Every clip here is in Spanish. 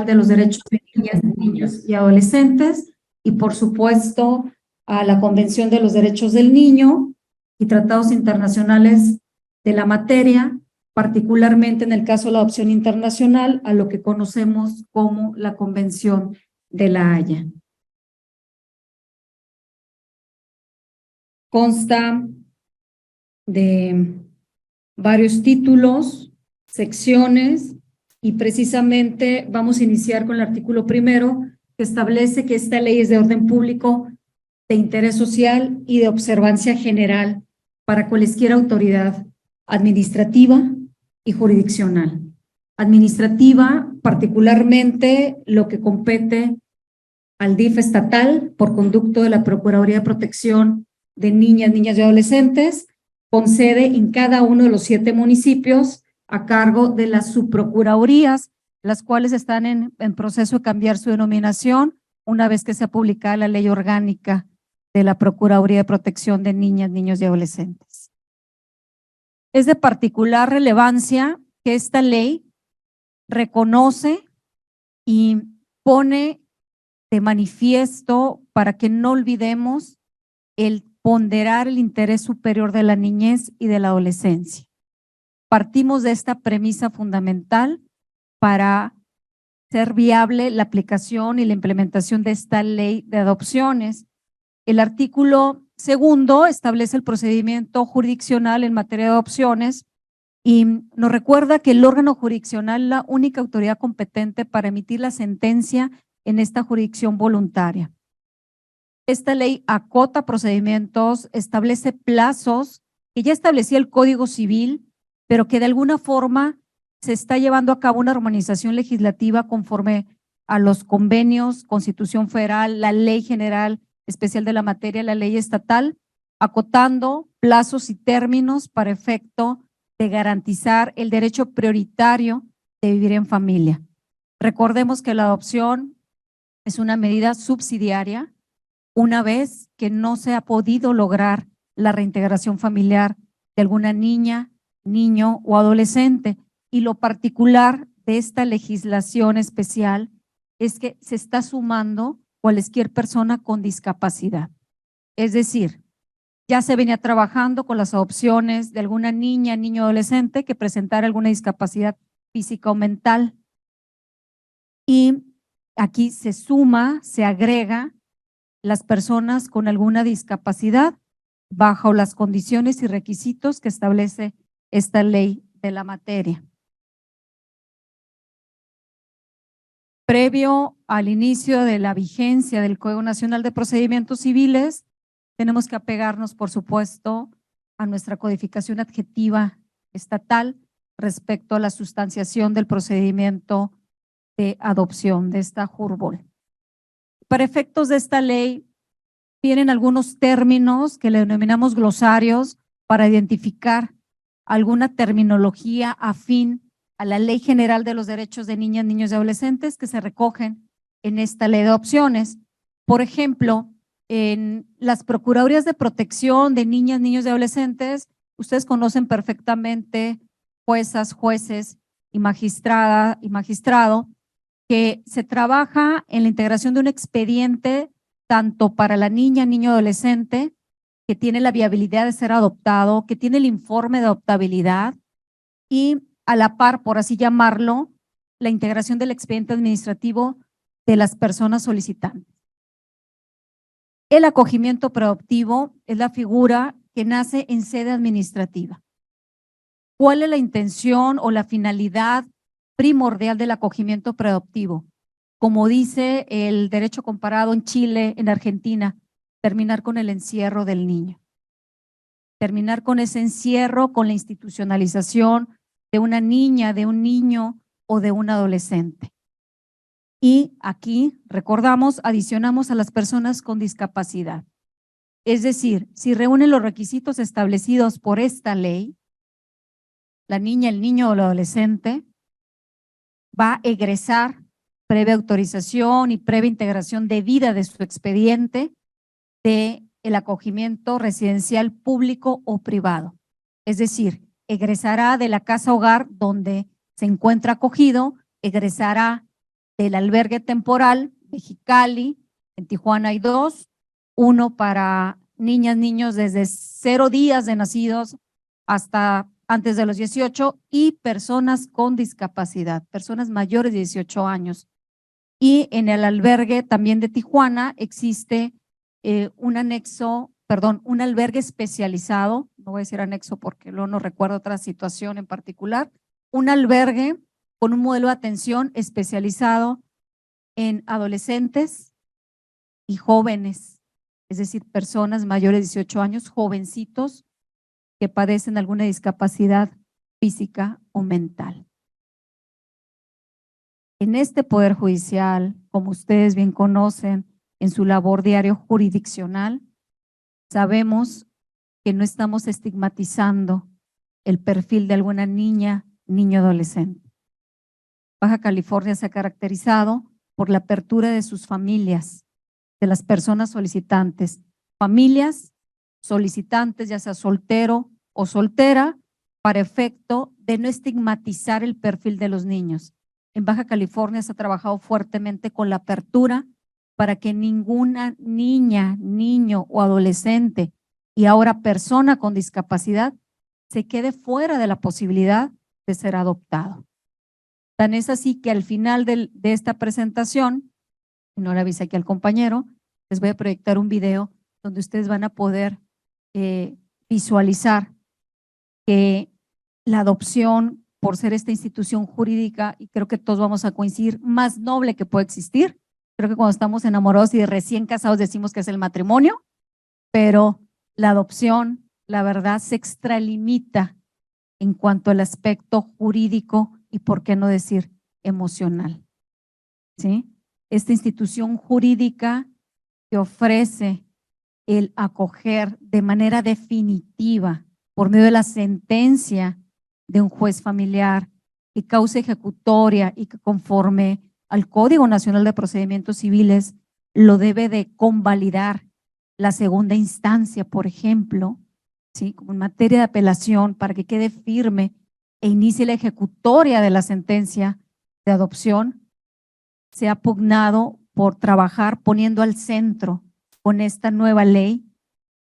Internacional de los Derechos de Niñas, Niños y Adolescentes y, por supuesto, a la Convención de los Derechos del Niño y tratados internacionales de la materia, particularmente en el caso de la adopción internacional, a lo que conocemos como la Convención de La Haya. Consta de varios títulos, secciones, y precisamente vamos a iniciar con el artículo primero, que establece que esta ley es de orden público, de interés social y de observancia general para cualesquier autoridad administrativa y jurisdiccional. Administrativa, particularmente lo que compete al DIF estatal por conducto de la Procuraduría de Protección de Niñas, Niños y Adolescentes, con sede en cada uno de los 7 municipios a cargo de las subprocuradurías, las cuales están en proceso de cambiar su denominación una vez que sea publicada la ley orgánica de la Procuraduría de Protección de Niñas, Niños y Adolescentes. Es de particular relevancia que esta ley reconoce y pone de manifiesto para que no olvidemos el ponderar el interés superior de la niñez y de la adolescencia. Partimos de esta premisa fundamental para ser viable la aplicación y la implementación de esta ley de adopciones. El artículo 2 establece el procedimiento jurisdiccional en materia de adopciones y nos recuerda que el órgano jurisdiccional es la única autoridad competente para emitir la sentencia en esta jurisdicción voluntaria. Esta ley acota procedimientos, establece plazos que ya establecía el Código Civil, pero que de alguna forma se está llevando a cabo una armonización legislativa conforme a los convenios, Constitución Federal, la Ley General Especial de la Materia, la Ley Estatal, acotando plazos y términos para efecto de garantizar el derecho prioritario de vivir en familia. Recordemos que la adopción es una medida subsidiaria una vez que no se ha podido lograr la reintegración familiar de alguna niña, niño o adolescente. Y lo particular de esta legislación especial es que se está sumando cualquier persona con discapacidad. Es decir, ya se venía trabajando con las adopciones de alguna niña, niño o adolescente que presentara alguna discapacidad física o mental. Y aquí se suma, se agrega las personas con alguna discapacidad bajo las condiciones y requisitos que establece esta ley de la materia. Previo al inicio de la vigencia del Código Nacional de Procedimientos Civiles, tenemos que apegarnos, por supuesto, a nuestra codificación adjetiva estatal respecto a la sustanciación del procedimiento de adopción de esta JURBOL. Para efectos de esta ley, vienen algunos términos que le denominamos glosarios para identificar alguna terminología afín a la Ley General de los Derechos de Niñas, Niños y Adolescentes que se recogen en esta ley de adopciones. Por ejemplo, en las Procuradurías de Protección de Niñas, Niños y Adolescentes, ustedes conocen perfectamente juezas, jueces y magistrada y magistrado, que se trabaja en la integración de un expediente tanto para la niña, niño, adolescente, que tiene la viabilidad de ser adoptado, que tiene el informe de adoptabilidad y a la par, por así llamarlo, la integración del expediente administrativo de las personas solicitantes. El acogimiento preadoptivo es la figura que nace en sede administrativa. ¿Cuál es la intención o la finalidad primordial del acogimiento preadoptivo? Como dice el derecho comparado en Chile, en Argentina, terminar con el encierro del niño. Terminar con ese encierro, con la institucionalización de una niña, de un niño o de un adolescente. Y aquí, recordamos, adicionamos a las personas con discapacidad. Es decir, si reúnen los requisitos establecidos por esta ley, la niña, el niño o el adolescente va a egresar previa autorización y previa integración debida de su expediente de el acogimiento residencial público o privado. Es decir, egresará de la casa hogar donde se encuentra acogido, egresará del albergue temporal Mexicali. En Tijuana hay 2, uno para niñas, niños desde 0 días de nacidos hasta antes de los 18 y personas con discapacidad, personas mayores de 18 años. Y en el albergue también de Tijuana existe un albergue especializado, no voy a decir anexo porque luego no recuerdo otra situación en particular, un albergue con un modelo de atención especializado en adolescentes y jóvenes, es decir, personas mayores de 18 años, jovencitos que padecen alguna discapacidad física o mental. En este Poder Judicial, como ustedes bien conocen, en su labor diario jurisdiccional, sabemos que no estamos estigmatizando el perfil de alguna niña, niño, adolescente. Baja California se ha caracterizado por la apertura de sus familias, de las personas solicitantes, familias solicitantes, ya sea soltero o soltera, para efecto de no estigmatizar el perfil de los niños. En Baja California se ha trabajado fuertemente con la apertura para que ninguna niña, niño o adolescente y ahora persona con discapacidad se quede fuera de la posibilidad de ser adoptado. Tan es así que al final de esta presentación, y no le avisé aquí al compañero, les voy a proyectar un video donde ustedes van a poder visualizar que la adopción, por ser esta institución jurídica, y creo que todos vamos a coincidir, más noble que puede existir. Creo que cuando estamos enamorados y recién casados decimos que es el matrimonio, pero la adopción, la verdad, se extralimita en cuanto al aspecto jurídico y, por qué no decir, emocional. ¿Sí? Esta institución jurídica que ofrece el acoger de manera definitiva por medio de la sentencia de un juez familiar y causa ejecutoria y que conforme al Código Nacional de Procedimientos Civiles lo debe de convalidar la segunda instancia, por ejemplo, ¿sí? Como en materia de apelación, para que quede firme e inicie la ejecutoria de la sentencia de adopción, se ha pugnado por trabajar poniendo al centro con esta nueva ley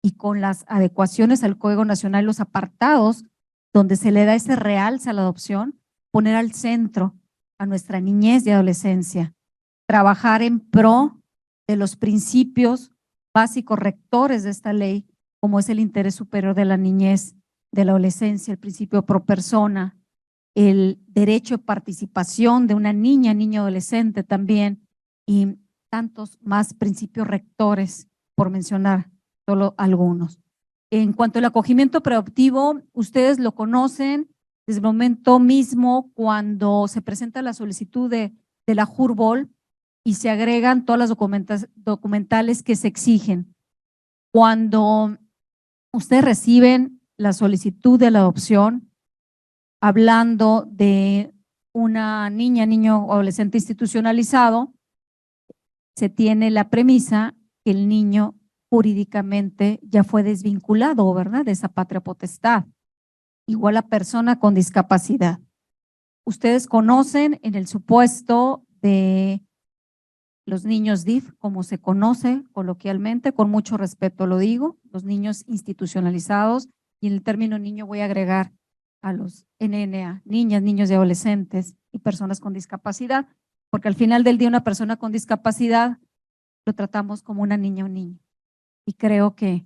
y con las adecuaciones al Código Nacional, los apartados donde se le da ese realce a la adopción, poner al centro a nuestra niñez y adolescencia, trabajar en pro de los principios básicos rectores de esta ley, como es el interés superior de la niñez, de la adolescencia, el principio pro persona, el derecho de participación de una niña, niño, adolescente también, y tantos más principios rectores, por mencionar solo algunos. En cuanto al acogimiento preadoptivo, ustedes lo conocen desde el momento mismo cuando se presenta la solicitud de la JURBOL y se agregan todas las documentales que se exigen. Cuando ustedes reciben la solicitud de la adopción, hablando de una niña, niño o adolescente institucionalizado, se tiene la premisa que el niño jurídicamente ya fue desvinculado, ¿verdad?, de esa patria potestad. Igual a persona con discapacidad. Ustedes conocen en el supuesto de los niños DIF, como se conoce coloquialmente, con mucho respeto lo digo, los niños institucionalizados, y en el término niño voy a agregar a los NNA, niñas, niños y adolescentes y personas con discapacidad, porque al final del día una persona con discapacidad lo tratamos como una niña o un niño. Y creo que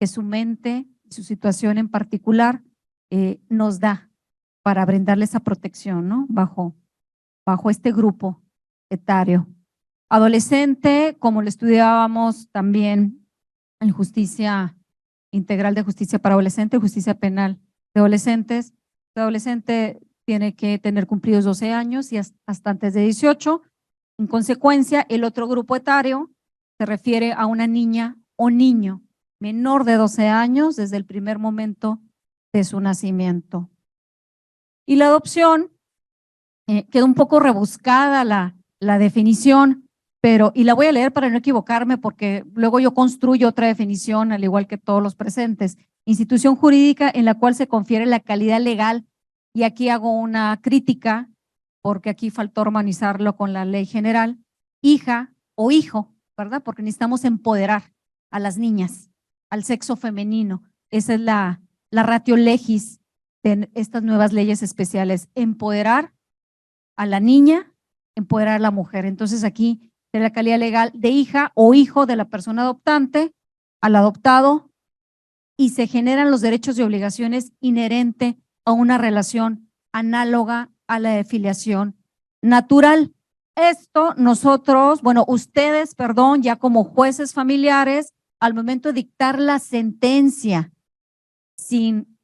su mente, su situación en particular, nos da para brindarle esa protección, ¿no? Bajo este grupo etario. Adolescente, como lo estudiábamos también en Justicia Integral de Justicia para Adolescentes, Justicia Penal de Adolescentes, el adolescente tiene que tener cumplidos 12 años y hasta antes de 18. En consecuencia, el otro grupo etario se refiere a una niña o niño menor de 12 años desde el primer momento de su nacimiento. Y la adopción, queda un poco rebuscada la definición, pero, y la voy a leer para no equivocarme porque luego yo construyo otra definición al igual que todos los presentes. Institución jurídica en la cual se confiere la calidad legal, y aquí hago una crítica porque aquí faltó armonizarlo con la ley general, hija o hijo, ¿verdad? Porque necesitamos empoderar a las niñas, al sexo femenino. Esa es la ratio legis de estas nuevas leyes especiales, empoderar a la niña, empoderar a la mujer. Entonces aquí de la calidad legal de hija o hijo de la persona adoptante al adoptado, y se generan los derechos y obligaciones inherentes a una relación análoga a la de filiación natural. Esto nosotros, bueno, ustedes, perdón, ya como jueces familiares, al momento de dictar la sentencia sin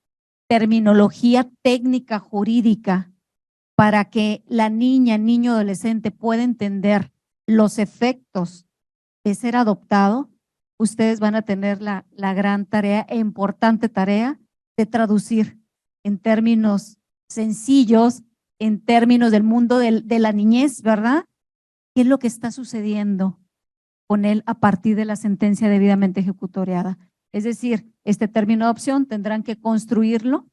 terminología técnica jurídica para que la niña, niño, adolescente pueda entender los efectos de ser adoptado, ustedes van a tener la gran tarea e importante tarea de traducir en términos sencillos, en términos del mundo de la niñez, ¿verdad? ¿Qué es lo que está sucediendo con él a partir de la sentencia debidamente ejecutoriada? Es decir, este término de adopción tendrán que construirlo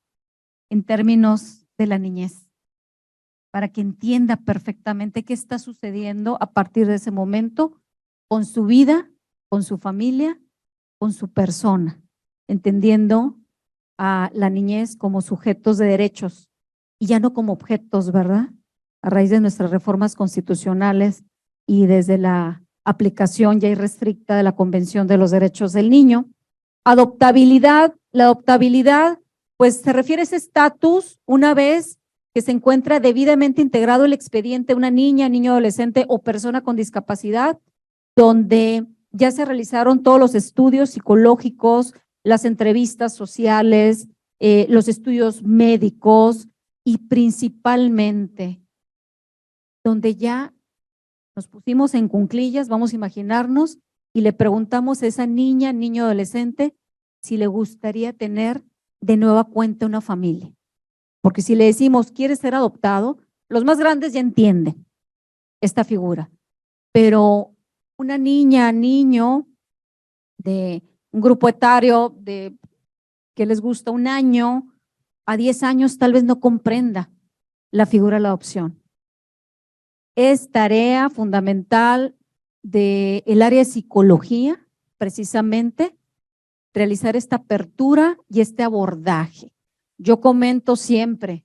en términos de la niñez, para que entienda perfectamente qué está sucediendo a partir de ese momento con su vida, con su familia, con su persona, entendiendo a la niñez como sujetos de derechos y ya no como objetos, ¿verdad? A raíz de nuestras reformas constitucionales y desde la aplicación ya irrestricta de la Convención de los Derechos del Niño. Adoptabilidad, la adoptabilidad, pues se refiere a ese estatus una vez que se encuentra debidamente integrado el expediente una niña, niño, adolescente o persona con discapacidad, donde ya se realizaron todos los estudios psicológicos, las entrevistas sociales, los estudios médicos y principalmente donde ya nos pusimos en cuclillas, vamos a imaginarnos, y le preguntamos a esa niña, niño, adolescente, si le gustaría tener de nueva cuenta una familia. Porque si le decimos, ¿quieres ser adoptado? Los más grandes ya entienden esta figura, pero una niña, niño de un grupo etario de que les gusta 1 año a 10 años tal vez no comprenda la figura de la adopción. Es tarea fundamental del área de psicología, precisamente, realizar esta apertura y este abordaje. Yo comento siempre,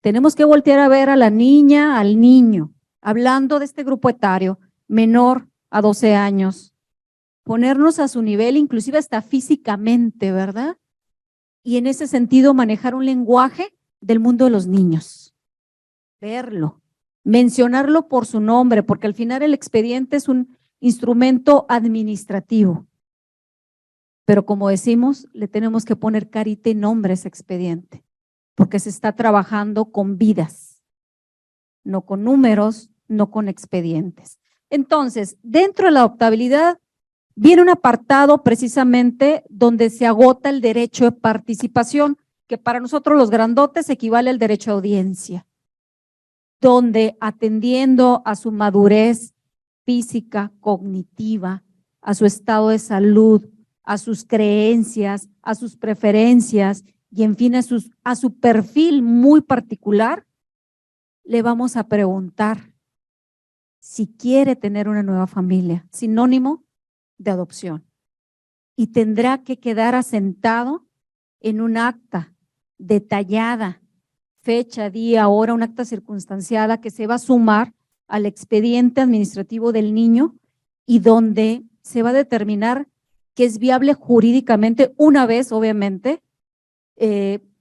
tenemos que voltear a ver a la niña, al niño, hablando de este grupo etario, menor a 12 años, ponernos a su nivel, inclusive hasta físicamente, ¿verdad? Y en ese sentido manejar un lenguaje del mundo de los niños, verlo, mencionarlo por su nombre, porque al final el expediente es un instrumento administrativo. Pero como decimos, le tenemos que poner carita y nombre a ese expediente, porque se está trabajando con vidas, no con números, no con expedientes. Entonces, dentro de la adoptabilidad viene un apartado precisamente donde se agota el derecho de participación, que para nosotros los grandotes equivale al derecho a audiencia, donde atendiendo a su madurez física, cognitiva, a su estado de salud, a sus creencias, a sus preferencias y en fin a su perfil muy particular, le vamos a preguntar si quiere tener una nueva familia, sinónimo de adopción. Y tendrá que quedar asentado en un acta detallada, fecha, día, hora, un acta circunstanciada que se va a sumar al expediente administrativo del niño y donde se va a determinar que es viable jurídicamente una vez, obviamente,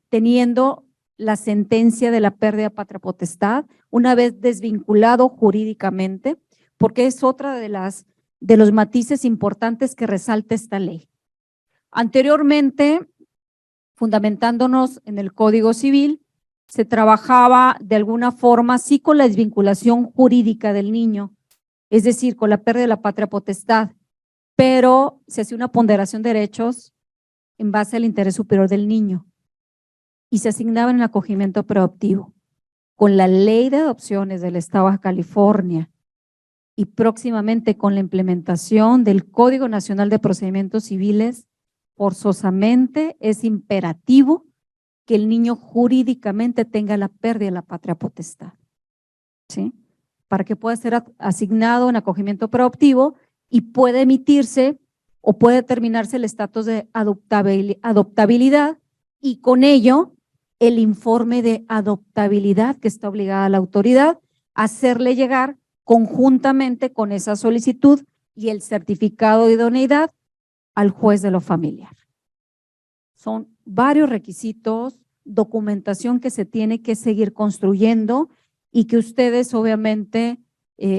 teniendo la sentencia de la pérdida de patria potestad, una vez desvinculado jurídicamente, porque es otra de los matices importantes que resalta esta ley. Anteriormente, fundamentándonos en el Código Civil, se trabajaba de alguna forma sí con la desvinculación jurídica del niño, es decir, con la pérdida de la patria potestad, pero se hacía una ponderación de derechos en base al interés superior del niño y se asignaba en el acogimiento preadoptivo. Con la ley de adopciones del Estado de Baja California y próximamente con la implementación del Código Nacional de Procedimientos Civiles, forzosamente es imperativo que el niño jurídicamente tenga la pérdida de la patria potestad. ¿sí? Para que pueda ser asignado en acogimiento preadoptivo y puede emitirse o puede determinarse el estatus de adoptabilidad y con ello el informe de adoptabilidad que está obligada la autoridad a hacerle llegar conjuntamente con esa solicitud y el certificado de idoneidad al juez de lo familiar. Son varios requisitos, documentación que se tiene que seguir construyendo y que ustedes obviamente,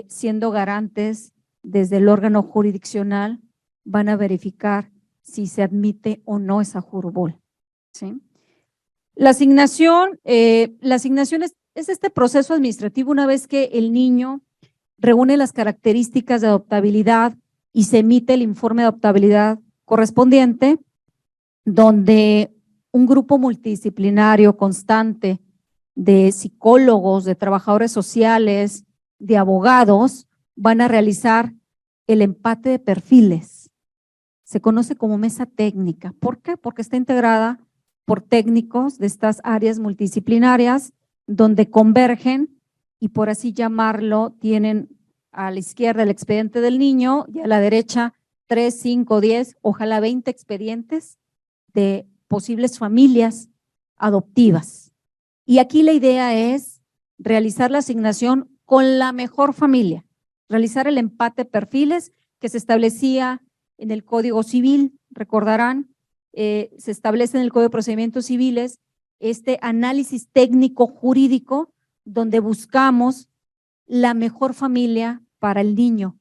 siendo garantes desde el órgano jurisdiccional, van a verificar si se admite o no esa jurubol, ¿sí? La asignación es este proceso administrativo una vez que el niño reúne las características de adoptabilidad y se emite el informe de adoptabilidad correspondiente, donde un grupo multidisciplinario constante de psicólogos, de trabajadores sociales, de abogados, van a realizar el empate de perfiles. Se conoce como mesa técnica. ¿Por qué? Porque está integrada por técnicos de estas áreas multidisciplinarias donde convergen y por así llamarlo, tienen a la izquierda el expediente del niño y a la derecha 3, 5, 10, ojalá 20 expedientes de posibles familias adoptivas. Y aquí la idea es realizar la asignación con la mejor familia, realizar el empate de perfiles que se establecía en el Código Civil, recordarán, se establece en el Código de Procedimientos Civiles este análisis técnico jurídico donde buscamos la mejor familia para el niño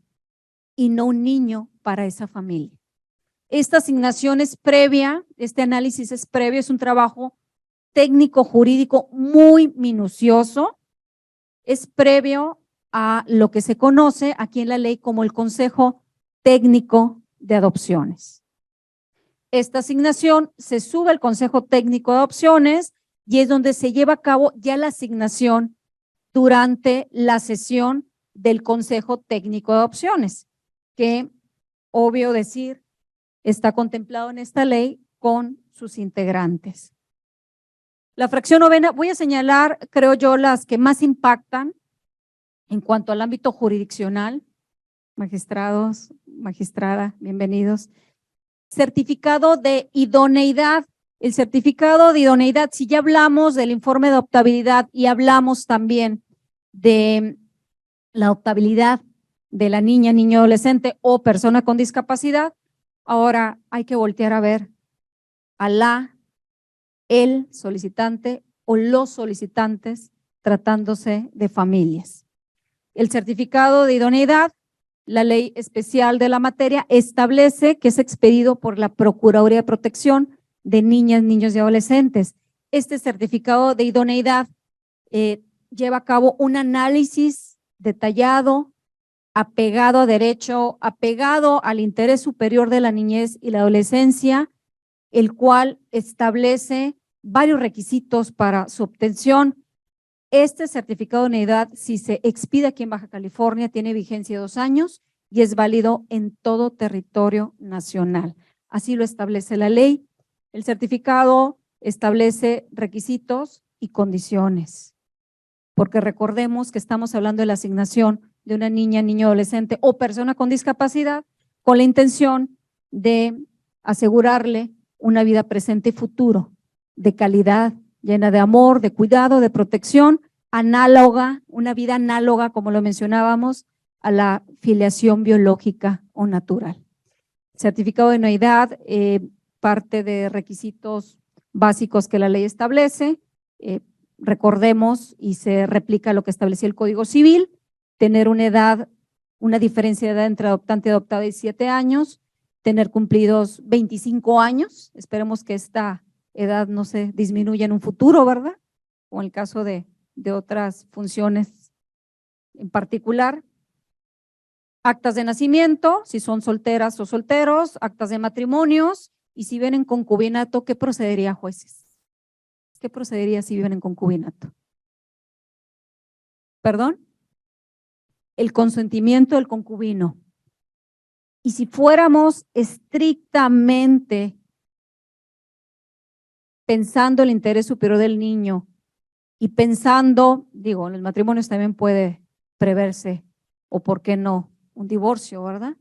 y no un niño para esa familia. Esta asignación es previa, este análisis es previo, es un trabajo técnico jurídico muy minucioso, es previo a lo que se conoce aquí en la ley como el Consejo Técnico de Adopciones. Esta asignación se sube al Consejo Técnico de Adopciones y es donde se lleva a cabo ya la asignación durante la sesión del Consejo Técnico de Adopciones, que, obvio decir, está contemplado en esta ley con sus integrantes. La fracción novena, voy a señalar, creo yo, las que más impactan en cuanto al ámbito jurisdiccional. Magistrados, magistrada, bienvenidos. Certificado de idoneidad. El certificado de idoneidad, si ya hablamos del informe de adoptabilidad y hablamos también de la adoptabilidad de la niña, niño, adolescente o persona con discapacidad, ahora hay que voltear a ver a el solicitante o los solicitantes tratándose de familias. El certificado de idoneidad, la ley especial de la materia establece que es expedido por la Procuraduría de Protección de Niñas, Niños y Adolescentes. Este certificado de idoneidad lleva a cabo un análisis detallado, apegado a derecho, apegado al interés superior de la niñez y la adolescencia, el cual establece varios requisitos para su obtención. Este certificado de idoneidad, si se expide aquí en Baja California, tiene vigencia de 2 años y es válido en todo territorio nacional. Así lo establece la ley. El certificado establece requisitos y condiciones, porque recordemos que estamos hablando de la asignación de una niña, niño, adolescente o persona con discapacidad con la intención de asegurarle una vida presente y futuro de calidad, llena de amor, de cuidado, de protección, análoga, una vida análoga, como lo mencionábamos, a la filiación biológica o natural. Certificado de idoneidad, parte de requisitos básicos que la ley establece, recordemos y se replica lo que establecía el Código Civil, tener una edad, una diferencia de edad entre adoptante y adoptado de 7 años, tener cumplidos 25 años, esperemos que esta edad no se disminuya en un futuro, ¿verdad? O en el caso de otras funciones en particular. Actas de nacimiento, si son solteras o solteros, actas de matrimonios, y si viven en concubinato, ¿qué procedería, jueces? ¿Qué procedería si viven en concubinato? ¿Perdón? El consentimiento del concubino. Y si fuéramos estrictamente pensando el interés superior del niño y pensando, digo, en los matrimonios también puede preverse, o por qué no, un divorcio, ¿verdad?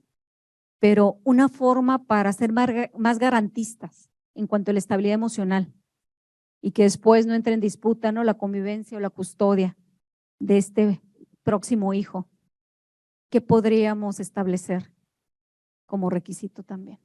Pero una forma para ser más garantistas en cuanto a la estabilidad emocional y que después no entre en disputa, ¿no?, la convivencia o la custodia de este próximo hijo. ¿Qué podríamos establecer como requisito también?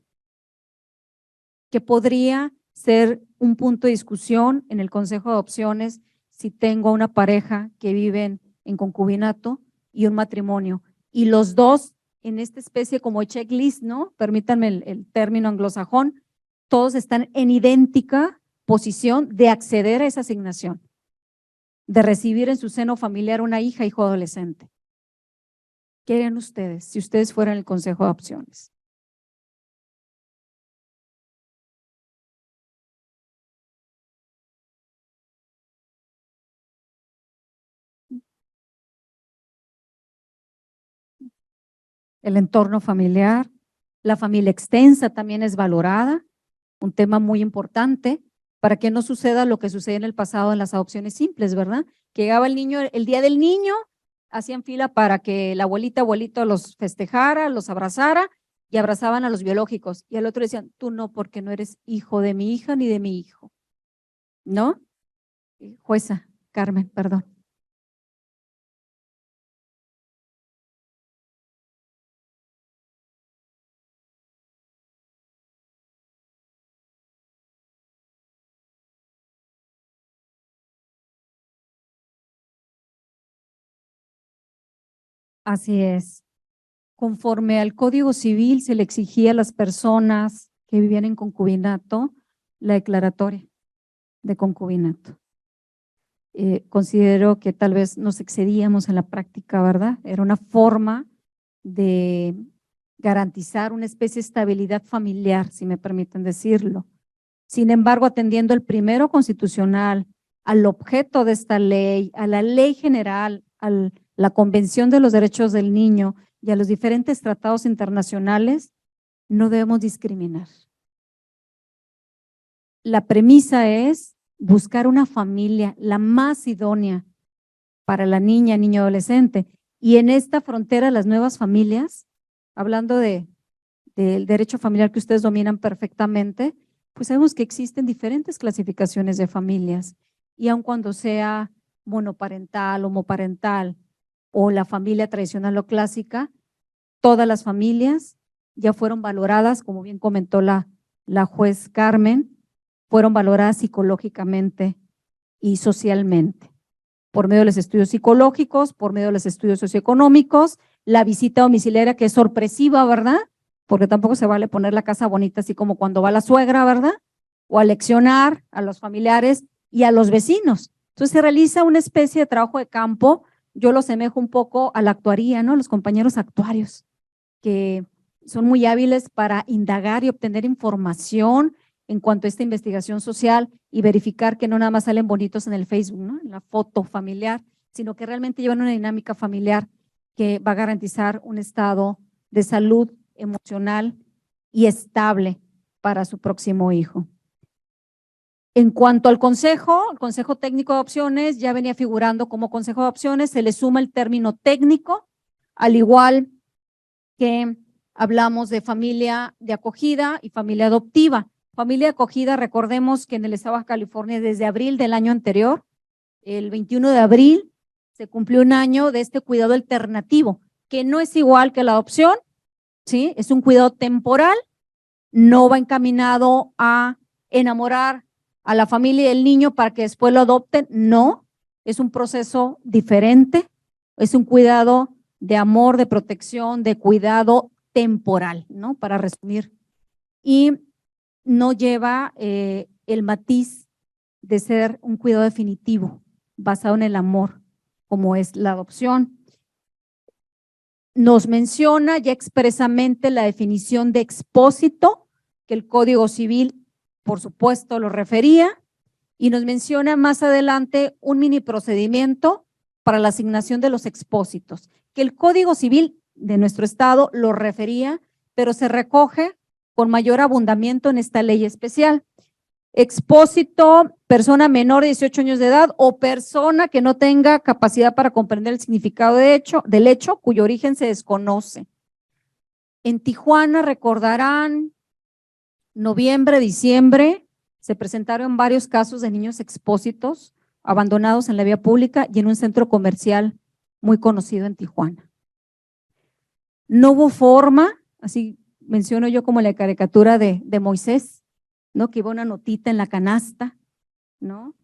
¿Qué podría ser un punto de discusión en el Consejo de Adopciones si tengo una pareja que viven en concubinato y un matrimonio? Y los dos en esta especie como checklist, ¿no? Permítanme el término anglosajón, todos están en idéntica posición de acceder a esa asignación, de recibir en su seno familiar una hija, hijo adolescente. ¿Qué harían ustedes si ustedes fueran el Consejo de Adopciones? El entorno familiar, la familia extensa también es valorada, un tema muy importante para que no suceda lo que sucede en el pasado en las adopciones simples, ¿verdad? Que llegaba el niño, el día del niño, hacían fila para que la abuelita, abuelito los festejara, los abrazara y abrazaban a los biológicos. Y al otro decían, tú no, porque no eres hijo de mi hija ni de mi hijo, ¿no? Jueza, Carmen, perdón. Así es. Conforme al Código Civil se le exigía a las personas que vivían en concubinato la declaratoria de concubinato. Considero que tal vez nos excedíamos en la práctica, ¿verdad? Era una forma de garantizar una especie de estabilidad familiar, si me permiten decirlo. Sin embargo, atendiendo el primero constitucional, al objeto de esta ley, a la ley general, a la Convención de los Derechos del Niño y a los diferentes tratados internacionales, no debemos discriminar. La premisa es buscar una familia la más idónea para la niña, niño, adolescente. Y en esta frontera, las nuevas familias, hablando del derecho familiar que ustedes dominan perfectamente, pues sabemos que existen diferentes clasificaciones de familias. Y aun cuando sea monoparental, homoparental o la familia tradicional o clásica, todas las familias ya fueron valoradas, como bien comentó la juez Carmen, fueron valoradas psicológicamente y socialmente, por medio de los estudios psicológicos, por medio de los estudios socioeconómicos, la visita domiciliaria que es sorpresiva, ¿verdad? Porque tampoco se vale poner la casa bonita así como cuando va la suegra, ¿verdad? O aleccionar a los familiares y a los vecinos. Entonces se realiza una especie de trabajo de campo, yo lo asemejo un poco a la actuaría, ¿no? Los compañeros actuarios, que son muy hábiles para indagar y obtener información en cuanto a esta investigación social y verificar que no nada más salen bonitos en el Facebook, ¿no?, en la foto familiar, sino que realmente llevan una dinámica familiar que va a garantizar un estado de salud emocional y estable para su próximo hijo. En cuanto al consejo, el Consejo Técnico de Adopciones ya venía figurando como Consejo de Adopciones, se le suma el término técnico, al igual que hablamos de familia de acogida y familia adoptiva. Familia de acogida, recordemos que en el estado de Baja California desde abril del año anterior, el 21 de abril, se cumplió un año de este cuidado alternativo, que no es igual que la adopción, ¿sí? Es un cuidado temporal, no va encaminado a enamorar a la familia y el niño para que después lo adopten, no, es un proceso diferente, es un cuidado de amor, de protección, de cuidado temporal, ¿no? Para resumir. Y no lleva el matiz de ser un cuidado definitivo, basado en el amor, como es la adopción. Nos menciona ya expresamente la definición de expósito, que el Código Civil, por supuesto, lo refería, y nos menciona más adelante un mini procedimiento para la asignación de los expósitos, que el Código Civil de nuestro estado lo refería, pero se recoge con mayor abundamiento en esta ley especial. expósito, persona menor de 18 años de edad o persona que no tenga capacidad para comprender el significado del hecho cuyo origen se desconoce. En Tijuana, recordarán, noviembre, diciembre, se presentaron varios casos de niños expósitos abandonados en la vía pública y en un centro comercial muy conocido en Tijuana. No hubo forma, así menciono yo como la caricatura de Moisés, ¿no? Que iba una notita en la canasta, ¿no?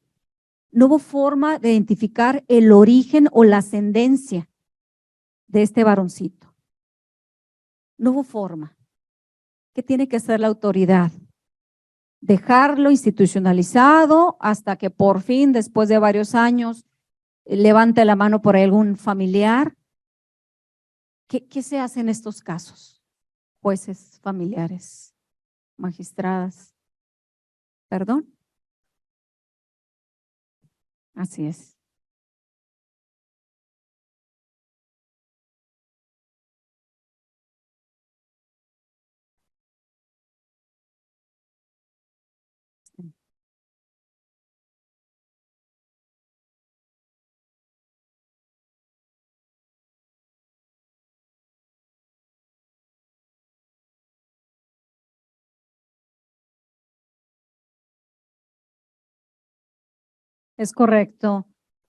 No hubo forma de identificar el origen o la ascendencia de este varoncito. No hubo forma. ¿Qué tiene que hacer la autoridad? Dejarlo institucionalizado hasta que por fin, después de varios años, levante la mano por algún familiar. ¿Qué se hace en estos casos? Jueces, familiares, magistradas. ¿Perdón? Así es. Es correcto.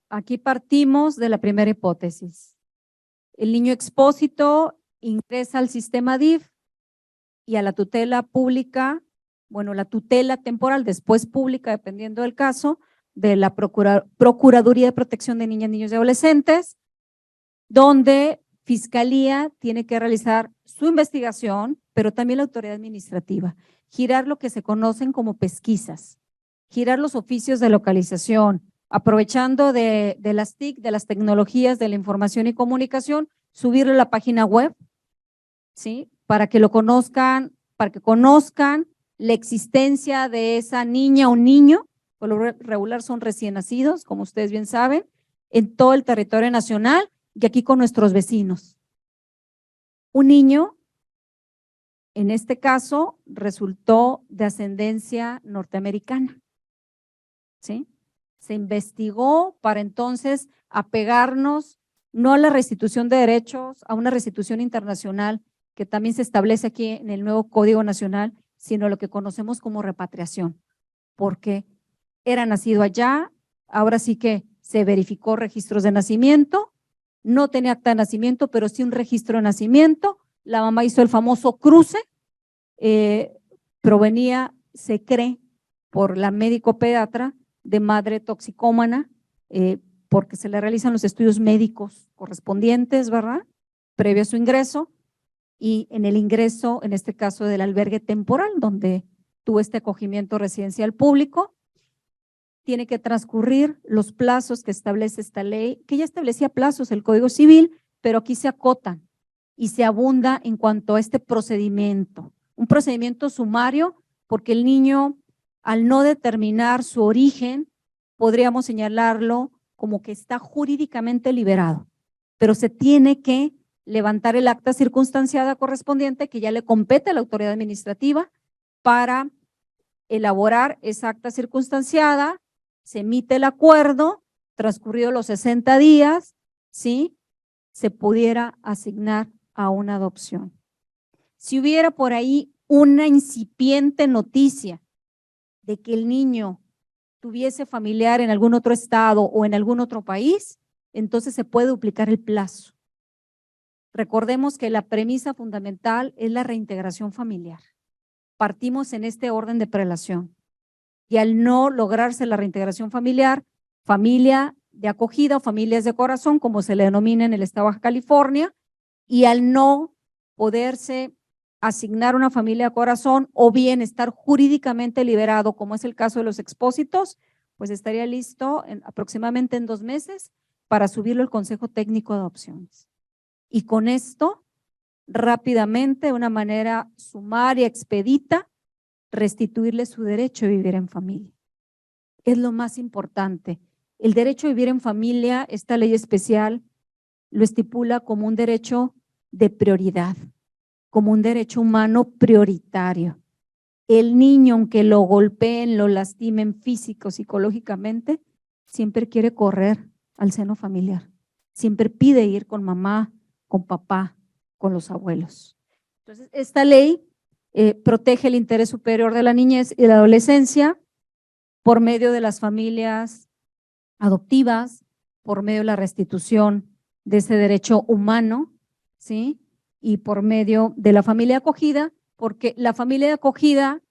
Aquí partimos de la primera hipótesis. El niño expósito ingresa al sistema DIF y a la tutela pública, bueno, la tutela temporal, después pública, dependiendo del caso, de la Procuraduría de Protección de Niñas, Niños y Adolescentes, donde Fiscalía tiene que realizar su investigación, pero también la autoridad administrativa, girar lo que se conocen como pesquisas, girar los oficios de localización, aprovechando de las TIC, de las tecnologías de la información y comunicación, subirlo a la página web, ¿sí? Para que lo conozcan, para que conozcan la existencia de esa niña o niño, por lo regular son recién nacidos, como ustedes bien saben, en todo el territorio nacional y aquí con nuestros vecinos. Un niño, en este caso, resultó de ascendencia norteamericana, ¿sí? Se investigó para entonces apegarnos no a la restitución de derechos, a una restitución internacional que también se establece aquí en el nuevo Código Nacional, sino a lo que conocemos como repatriación, porque era nacido allá, ahora sí que se verificó registros de nacimiento, no tenía acta de nacimiento, pero sí un registro de nacimiento, la mamá hizo el famoso cruce, provenía, se cree, por la médico pediatra de madre toxicómana, porque se le realizan los estudios médicos correspondientes, ¿verdad? Previo a su ingreso, y en el ingreso, en este caso del albergue temporal, donde tuvo este acogimiento residencial público, tiene que transcurrir los plazos que establece esta ley, que ya establecía plazos el Código Civil, pero aquí se acotan y se abunda en cuanto a este procedimiento. Un procedimiento sumario, porque el niño, al no determinar su origen, podríamos señalarlo como que está jurídicamente liberado, pero se tiene que levantar el acta circunstanciada correspondiente que ya le compete a la autoridad administrativa para elaborar esa acta circunstanciada, se emite el acuerdo, transcurridos los 60 días, ¿sí? Se pudiera asignar a una adopción. Si hubiera por ahí una incipiente noticia de que el niño tuviese familiar en algún otro estado o en algún otro país, entonces se puede duplicar el plazo. Recordemos que la premisa fundamental es la reintegración familiar. Partimos en este orden de prelación. Y al no lograrse la reintegración familiar, familia de acogida o familias de corazón, como se le denomina en el estado de Baja California, y al no poderse asignar una familia de corazón o bien estar jurídicamente liberado, como es el caso de los expósitos, pues estaría listo aproximadamente en 2 meses para subirlo al Consejo Técnico de Adopciones. Y con esto, rápidamente, de una manera sumaria, expedita, restituirle su derecho a vivir en familia. Es lo más importante. El derecho a vivir en familia, esta ley especial lo estipula como un derecho de prioridad, como un derecho humano prioritario. el niño, aunque lo golpeen, lo lastimen físico, psicológicamente, siempre quiere correr al seno familiar. Siempre pide ir con mamá, con papá, con los abuelos. Entonces, esta ley protege el interés superior de la niñez y la adolescencia por medio de las familias adoptivas, por medio de la restitución de ese derecho humano, ¿sí? Y por medio de la familia acogida, porque la familia de acogida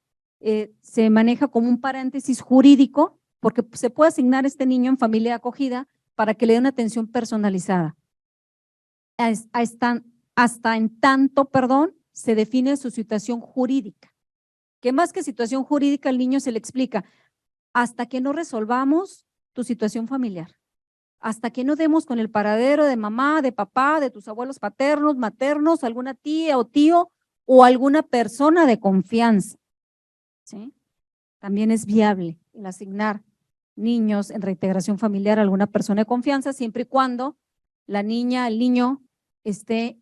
se maneja como un paréntesis jurídico, porque se puede asignar a este niño en familia de acogida para que le dé una atención personalizada. Hasta en tanto, se define su situación jurídica. Que más que situación jurídica, al niño se le explica, hasta que no resolvamos tu situación familiar, hasta que no demos con el paradero de mamá, de papá, de tus abuelos paternos, maternos, alguna tía o tío o alguna persona de confianza, ¿sí? También es viable el asignar niños en reintegración familiar a alguna persona de confianza, siempre y cuando la niña, el niño esté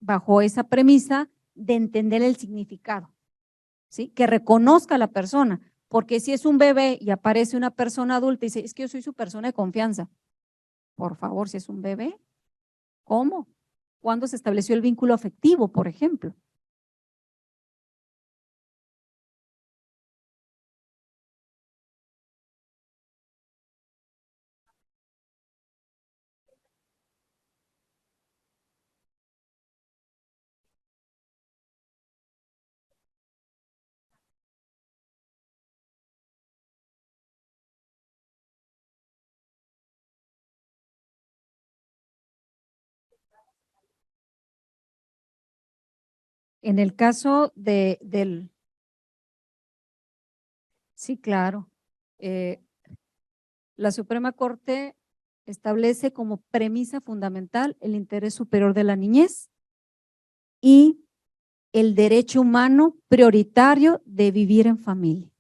bajo esa premisa de entender el significado, ¿sí? Que reconozca a la persona, porque si es un bebé y aparece una persona adulta y dice, es que yo soy su persona de confianza, por favor, si es un bebé, ¿cómo? ¿Cuándo se estableció el vínculo afectivo, por ejemplo? En el caso sí, claro, la Suprema Corte establece como premisa fundamental el interés superior de la niñez y el derecho humano prioritario de vivir en familia.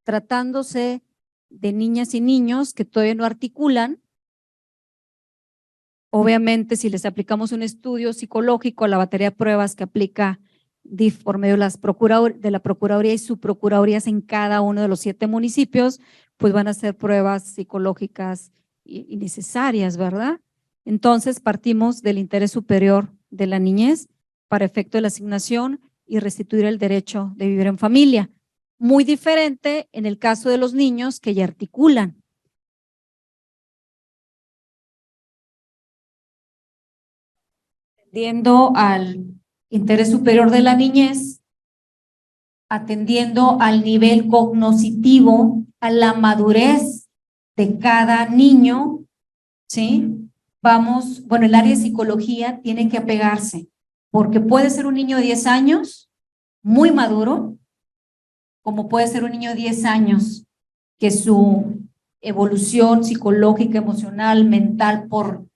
Tratándose de niñas y niños que todavía no articulan, obviamente si les aplicamos un estudio psicológico a la batería de pruebas que aplica DIF por medio de la Procuraduría y subprocuradurías en cada uno de los 7 municipios, pues van a ser pruebas psicológicas y necesarias, ¿verdad? Entonces partimos del interés superior de la niñez para efecto de la asignación y restituir el derecho de vivir en familia. Muy diferente en el caso de los niños que ya articulan. Atendiendo al interés superior de la niñez, atendiendo al nivel cognoscitivo, a la madurez de cada niño, ¿sí? Vamos, bueno, el área de psicología tiene que apegarse, porque puede ser un niño de 10 años, muy maduro, como puede ser un niño de 10 años, que su evolución psicológica, emocional, mental, por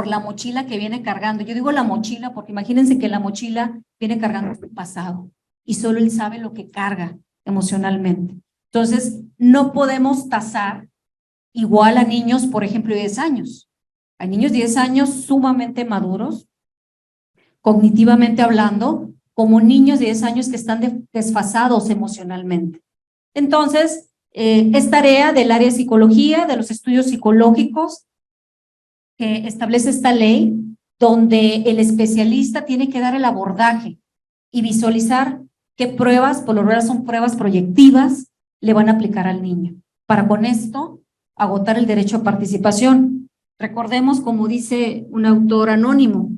la mochila que viene cargando. Yo digo la mochila porque imagínense que la mochila viene cargando su pasado y solo él sabe lo que carga emocionalmente. Entonces, no podemos tasar igual a niños, por ejemplo, de 10 años. Hay niños de 10 años sumamente maduros, cognitivamente hablando, como niños de 10 años que están desfasados emocionalmente. Entonces, es tarea del área de psicología, de los estudios psicológicos, que establece esta ley, donde el especialista tiene que dar el abordaje y visualizar qué pruebas, por lo general son pruebas proyectivas, le van a aplicar al niño, para con esto agotar el derecho a participación. Recordemos, como dice un autor anónimo,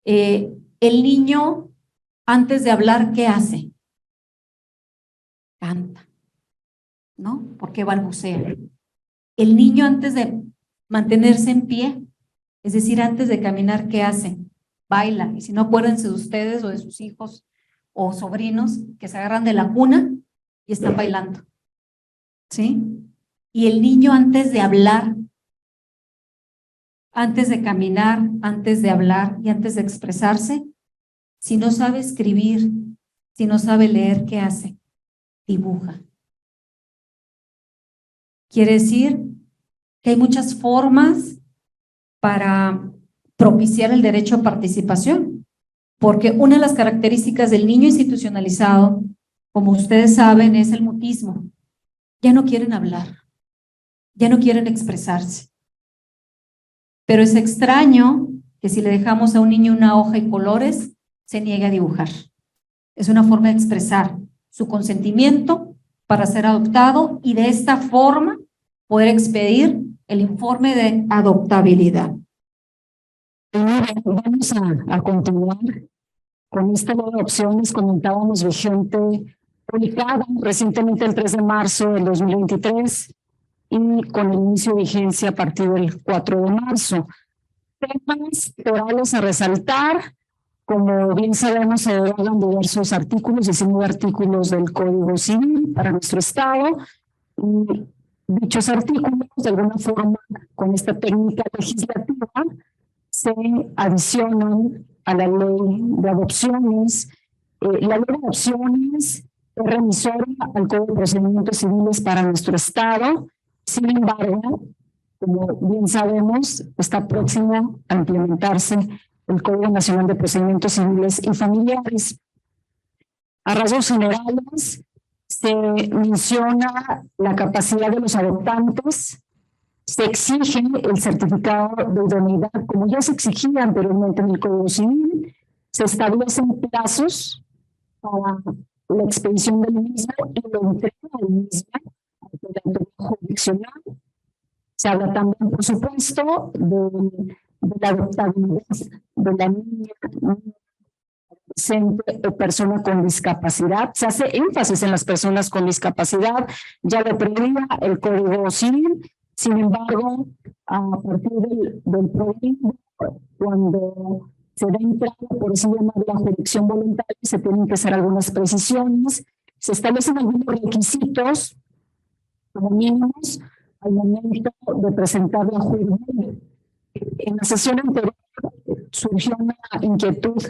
el niño antes de hablar, ¿qué hace? Canta, ¿no? Porque balbucea. El niño antes de mantenerse en pie, es decir, antes de caminar, ¿qué hace? Baila. Y si no, acuérdense de ustedes o de sus hijos o sobrinos que se agarran de la cuna y están bailando, ¿sí? Y el niño antes de hablar, antes de caminar, antes de hablar y antes de expresarse, si no sabe escribir, si no sabe leer, ¿qué hace? Dibuja. Quiere decir que hay muchas formas para propiciar el derecho a participación, porque una de las características del niño institucionalizado, como ustedes saben, es el mutismo. Ya no quieren hablar, ya no quieren expresarse. Pero es extraño que si le dejamos a un niño una hoja y colores, se niegue a dibujar. Es una forma de expresar su consentimiento para ser adoptado y de esta forma poder expedir el informe de adoptabilidad. Vamos a continuar con esta ley de opciones. Comentábamos vigente, publicada recientemente el 3 de marzo del 2023 y con el inicio de vigencia a partir del 4 de marzo. Temas orales a resaltar. Como bien sabemos, se derogan diversos artículos, 19 artículos del Código Civil para nuestro Estado. Y dichos artículos, de alguna forma, con esta técnica legislativa, se adicionan a la ley de adopciones. La ley de adopciones es remisora al Código de Procedimientos Civiles para nuestro Estado. Sin embargo, como bien sabemos, está próxima a implementarse el Código Nacional de Procedimientos Civiles y Familiares. A rasgos generales, se menciona la capacidad de los adoptantes, se exige el certificado de idoneidad, como ya se exigía anteriormente en el Código Civil, se establecen plazos para la expedición del mismo y la entrega del mismo ante la autoridad jurisdiccional. Se habla también, por supuesto, de la adoptabilidad de la niña, adolescente o persona con discapacidad. Se hace énfasis en las personas con discapacidad, ya lo preveía el Código Civil. Sin embargo, a partir del proyecto, cuando se da entrada, por así llamar, la jurisdicción voluntaria, se tienen que hacer algunas precisiones, se establecen algunos requisitos, como mínimos, al momento de presentar la jurisdicción. En la sesión anterior surgió una inquietud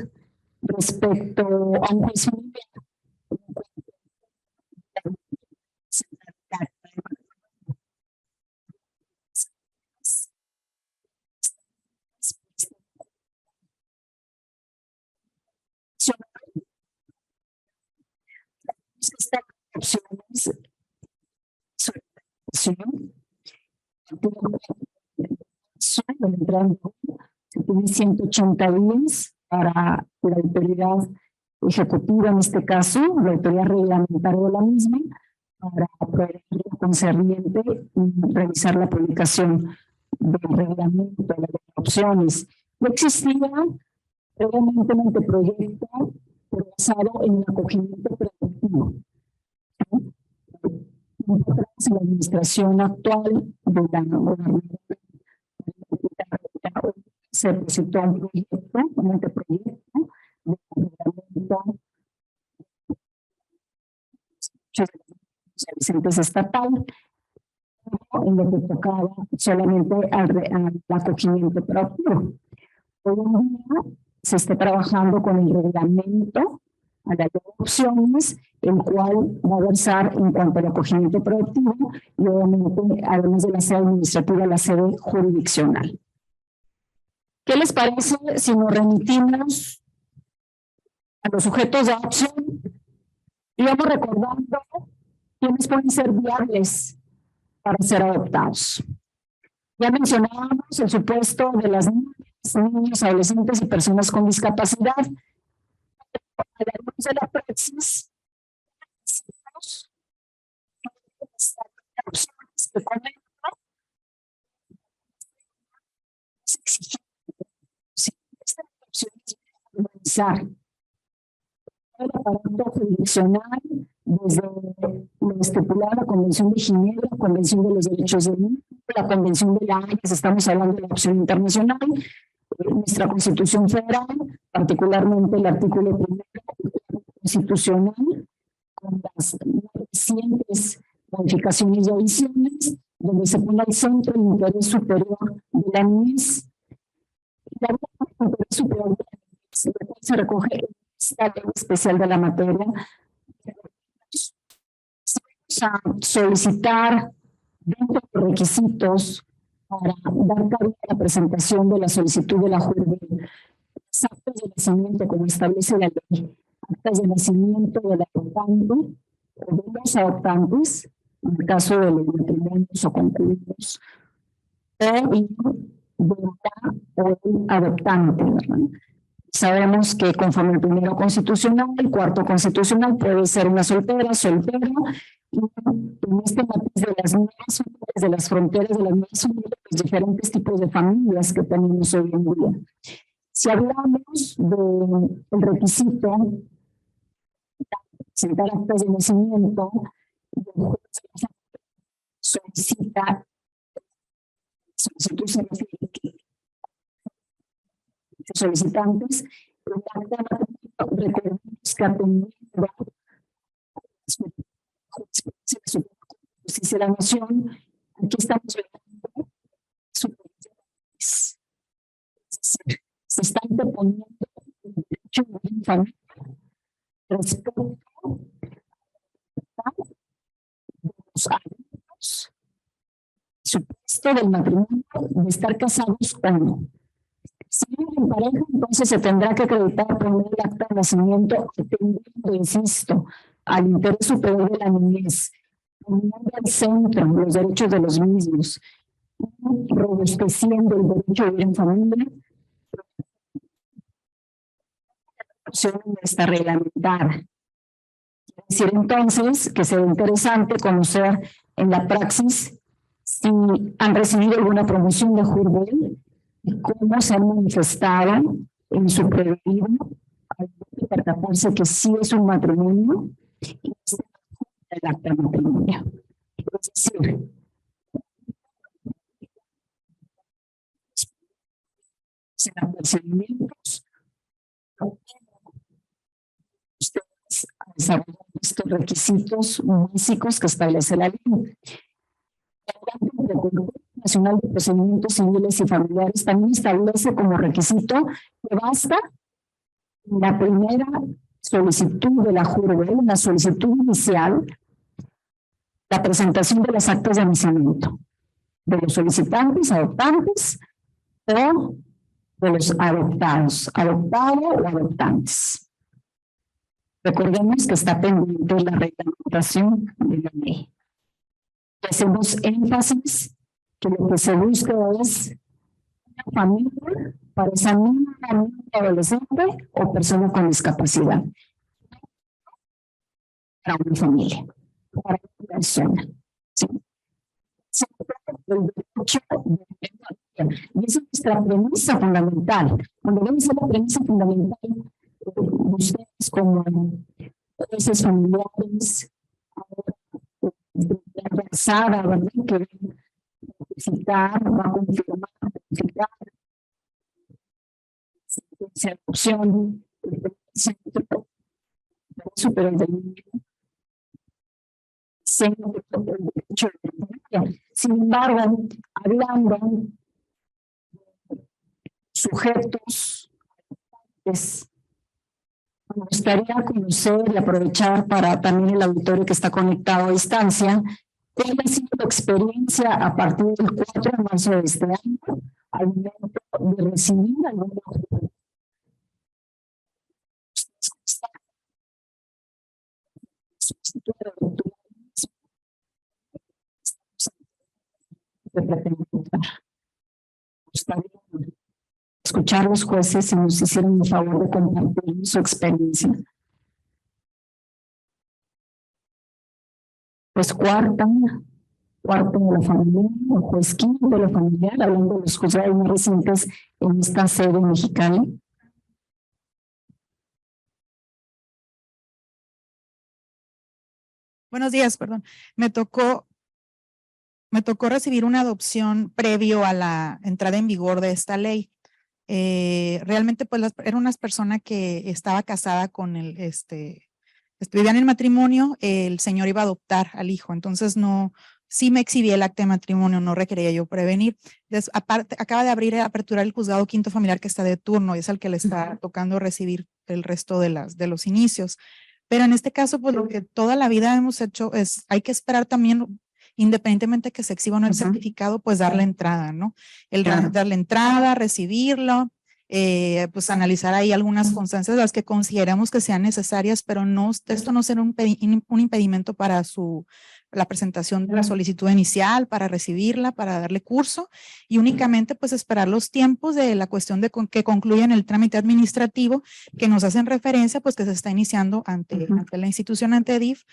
respecto a un juicio. Estas opciones se tiene 180 días para la autoridad ejecutiva, en este caso, la autoridad reglamentaria de la misma, para proveer lo concerniente y revisar la publicación del reglamento de las opciones. No existía previamente un anteproyecto basado en el acogimiento preventivo. En la administración actual de la gobernadora se presentó un proyecto, un anteproyecto de reglamento servicios estatal, en lo que tocaba solamente al acogimiento propio. Hoy en día se está trabajando con el reglamento a la ley de opciones, el cual va a versar en cuanto al acogimiento productivo y obviamente, además de la sede administrativa, la sede jurisdiccional. ¿Qué les parece si nos remitimos a los sujetos de adopción y vamos recordando quiénes pueden ser viables para ser adoptados? Ya mencionábamos el supuesto de las niñas, niños, adolescentes y personas con discapacidad. A la luz de la praxis, que comento, se exige estas opciones organizar el aparato jurisdiccional desde lo estipulado la Convención de Ginebra, la Convención de los Derechos del Niño, la Convención de la Haya, estamos hablando de la opción internacional, nuestra Constitución Federal, particularmente el artículo 1 constitucional, con las recientes modificaciones y adiciones, donde se pone al centro el interés superior de la niñez. La interés superior de la niñez, lo cual se recoge esta ley especial de la materia. Vamos a solicitar dentro de los requisitos para dar cabida a la presentación de la solicitud de la jurisdicción, los actos de nacimiento como establece la ley, actas de nacimiento del adoptante o de los adoptantes, en el caso de los matrimonios o concubinos, o de la o el adoptante, ¿verdad? Sabemos que conforme el primero constitucional, el cuarto constitucional puede ser una soltera, soltero, y en este matiz de las nuevas familias, de las fronteras de las nuevas familias, los diferentes tipos de familias que tenemos hoy en día. Si hablamos del requisito de presentar actas de nacimiento, solicita, solicitud se refiere que solicitantes, recordemos que atendiendo justicia de la nación, aquí estamos viendo se está interponiendo el derecho de la familia respecto a los adultos, supuesto del matrimonio, de estar casados o no. Si viven en pareja, entonces se tendrá que acreditar primero el acta de nacimiento, atendiendo, insisto, al interés superior de la niñez, poniendo al centro los derechos de los mismos, y robusteciendo el derecho a vivir en familia. La opción no está reglamentada. Quiere decir entonces que será interesante conocer en la praxis si han recibido alguna promoción de Jurbel y cómo se han manifestado en su prevenido al percatarse que sí es un matrimonio y es el acta de matrimonio. Es decir, sin apercibimientos, ustedes desarrollan estos requisitos básicos que establece la ley. El Código Nacional de Procedimientos Civiles y Familiares también establece como requisito que basta la primera solicitud de la Jurbel, una solicitud inicial, la presentación de las actas de nacimiento de los solicitantes, adoptantes o de los adoptados, adoptado o adoptantes. Recordemos que está pendiente la reglamentación de la ley. Hacemos énfasis que lo que se busca es una familia para esa niña, adolescente o persona con discapacidad. Para una familia, para una persona. ¿Sí? El derecho de y esa es nuestra premisa fundamental. Cuando vemos la premisa fundamental, ustedes como jueces familiares, avanzada, ¿verdad? Que va a notificar, va a confirmar, notificar, esa opción, superior del niño, sin embargo, hablando sujetos, me gustaría conocer y aprovechar para también el auditorio que está conectado a distancia, ¿cuál ha sido tu experiencia a partir del 4 de marzo de este año al momento de recibir alguna escuchar a los jueces si nos hicieron el favor de compartir su experiencia? Pues cuarto de la familia, o juez quinto de la familia, hablando de los juzgados más recientes en esta sede mexicana. Buenos días, perdón. Me tocó recibir una adopción previo a la entrada en vigor de esta ley. Realmente pues era una persona que estaba casada con vivían en matrimonio, el señor iba a adoptar al hijo, entonces sí me exhibí el acta de matrimonio, no requería yo prevenir. Aparte, acaba de aperturar el juzgado quinto familiar que está de turno y es el que le está tocando recibir el resto de los inicios. Pero en este caso, pues lo que toda la vida hemos hecho es, hay que esperar también, independientemente que se exhiba o no el certificado, pues darle entrada, ¿no? Darle entrada, recibirlo pues analizar ahí algunas constancias, las que consideramos que sean necesarias, pero no, esto no será un impedimento para la presentación de la solicitud inicial, para recibirla, para darle curso, y únicamente pues esperar los tiempos de la cuestión de que concluyan el trámite administrativo, que nos hacen referencia pues que se está iniciando ante la institución, ante DIF,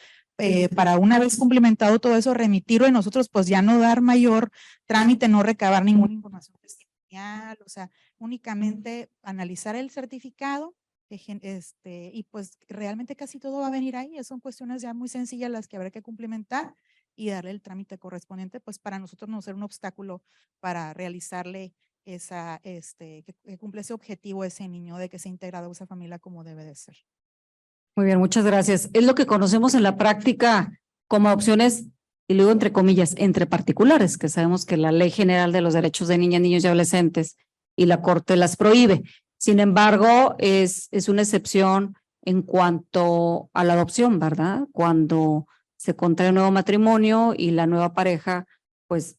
para una vez cumplimentado todo eso, remitirlo y nosotros pues ya no dar mayor trámite, no recabar ninguna información testimonial, o sea, únicamente analizar el certificado, y pues realmente casi todo va a venir ahí. Son cuestiones ya muy sencillas las que habrá que cumplimentar y darle el trámite correspondiente, pues para nosotros no ser un obstáculo para realizarle que cumple ese objetivo ese niño de que sea integrado a esa familia como debe de ser. Muy bien, muchas gracias. Es lo que conocemos en la práctica como opciones, y luego entre comillas, entre particulares, que sabemos que la Ley General de los Derechos de Niñas, Niños y Adolescentes y la Corte las prohíbe. Sin embargo, es una excepción en cuanto a la adopción, ¿verdad? Cuando se contrae un nuevo matrimonio y la nueva pareja, pues,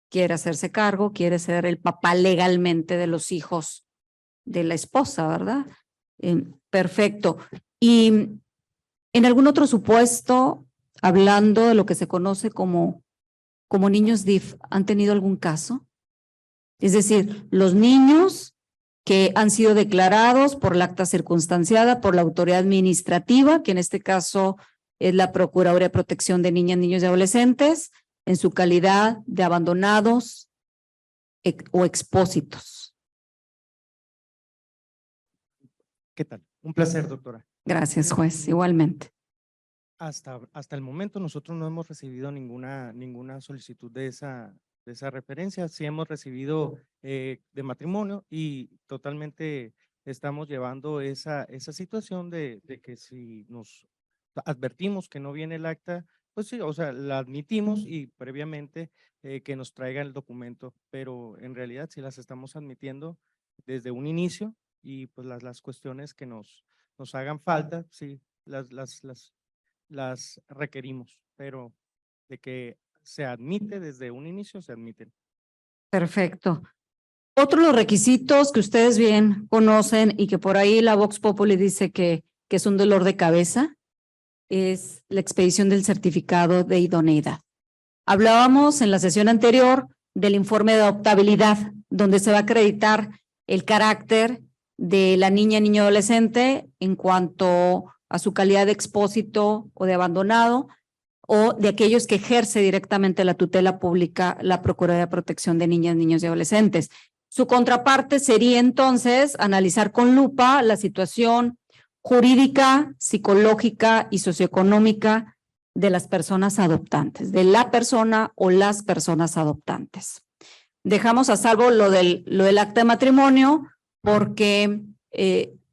quiere hacerse cargo, quiere ser el papá legalmente de los hijos de la esposa, ¿verdad? Perfecto. Y en algún otro supuesto, hablando de lo que se conoce como niños DIF, ¿han tenido algún caso? Es decir, los niños que han sido declarados por la acta circunstanciada por la autoridad administrativa, que en este caso es la Procuraduría de Protección de Niñas, Niños y Adolescentes, en su calidad de abandonados o expósitos. ¿Qué tal? Un placer, doctora. Gracias, juez, igualmente. Hasta el momento nosotros no hemos recibido ninguna solicitud de esa referencia. Sí hemos recibido de matrimonio y totalmente estamos llevando esa situación de que si nos advertimos que no viene el acta, pues sí, o sea, la admitimos y previamente que nos traigan el documento, pero en realidad sí las estamos admitiendo desde un inicio y pues las cuestiones que nos hagan falta, sí, las requerimos, pero de que se admite desde un inicio, se admiten. Perfecto. Otro de los requisitos que ustedes bien conocen y que por ahí la Vox Populi dice que es un dolor de cabeza es la expedición del certificado de idoneidad. Hablábamos en la sesión anterior del informe de adoptabilidad, donde se va a acreditar el carácter de la niña, niño, adolescente en cuanto a su calidad de expósito o de abandonado, o de aquellos que ejerce directamente la tutela pública, la Procuraduría de Protección de Niñas, Niños y Adolescentes. Su contraparte sería entonces analizar con lupa la situación jurídica, psicológica y socioeconómica de las personas adoptantes, de la persona o las personas adoptantes. Dejamos a salvo lo del acta de matrimonio porque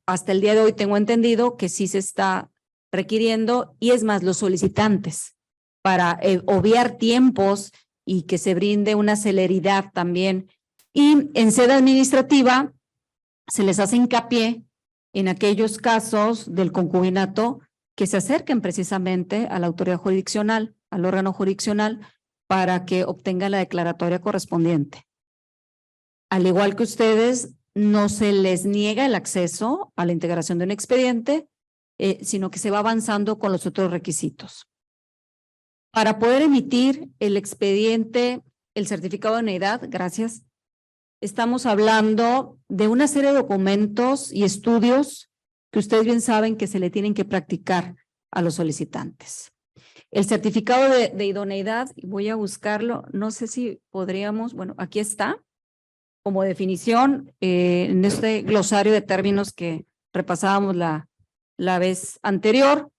hasta el día de hoy tengo entendido que sí se está requiriendo, y es más, los solicitantes, para obviar tiempos y que se brinde una celeridad también. Y en sede administrativa se les hace hincapié en aquellos casos del concubinato que se acerquen precisamente a la autoridad jurisdiccional, al órgano jurisdiccional, para que obtengan la declaratoria correspondiente. Al igual que ustedes, no se les niega el acceso a la integración de un expediente, sino que se va avanzando con los otros requisitos. Para poder emitir el expediente, el certificado de idoneidad, gracias, estamos hablando de una serie de documentos y estudios que ustedes bien saben que se le tienen que practicar a los solicitantes. El certificado de idoneidad, voy a buscarlo, no sé si podríamos, bueno, aquí está, como definición, en este glosario de términos que repasábamos la vez anterior.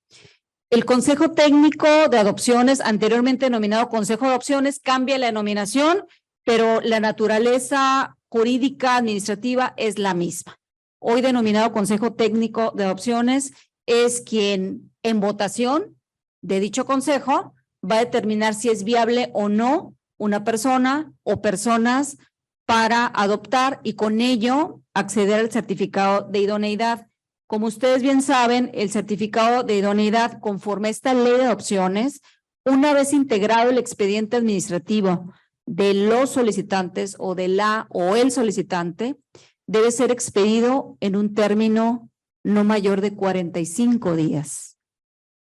El Consejo Técnico de Adopciones, anteriormente denominado Consejo de Adopciones, cambia la denominación, pero la naturaleza jurídica administrativa es la misma. Hoy denominado Consejo Técnico de Adopciones es quien en votación de dicho consejo va a determinar si es viable o no una persona o personas para adoptar y con ello acceder al certificado de idoneidad. Como ustedes bien saben, el certificado de idoneidad, conforme a esta ley de adopciones, una vez integrado el expediente administrativo de los solicitantes o de la o el solicitante, debe ser expedido en un término no mayor de 45 días.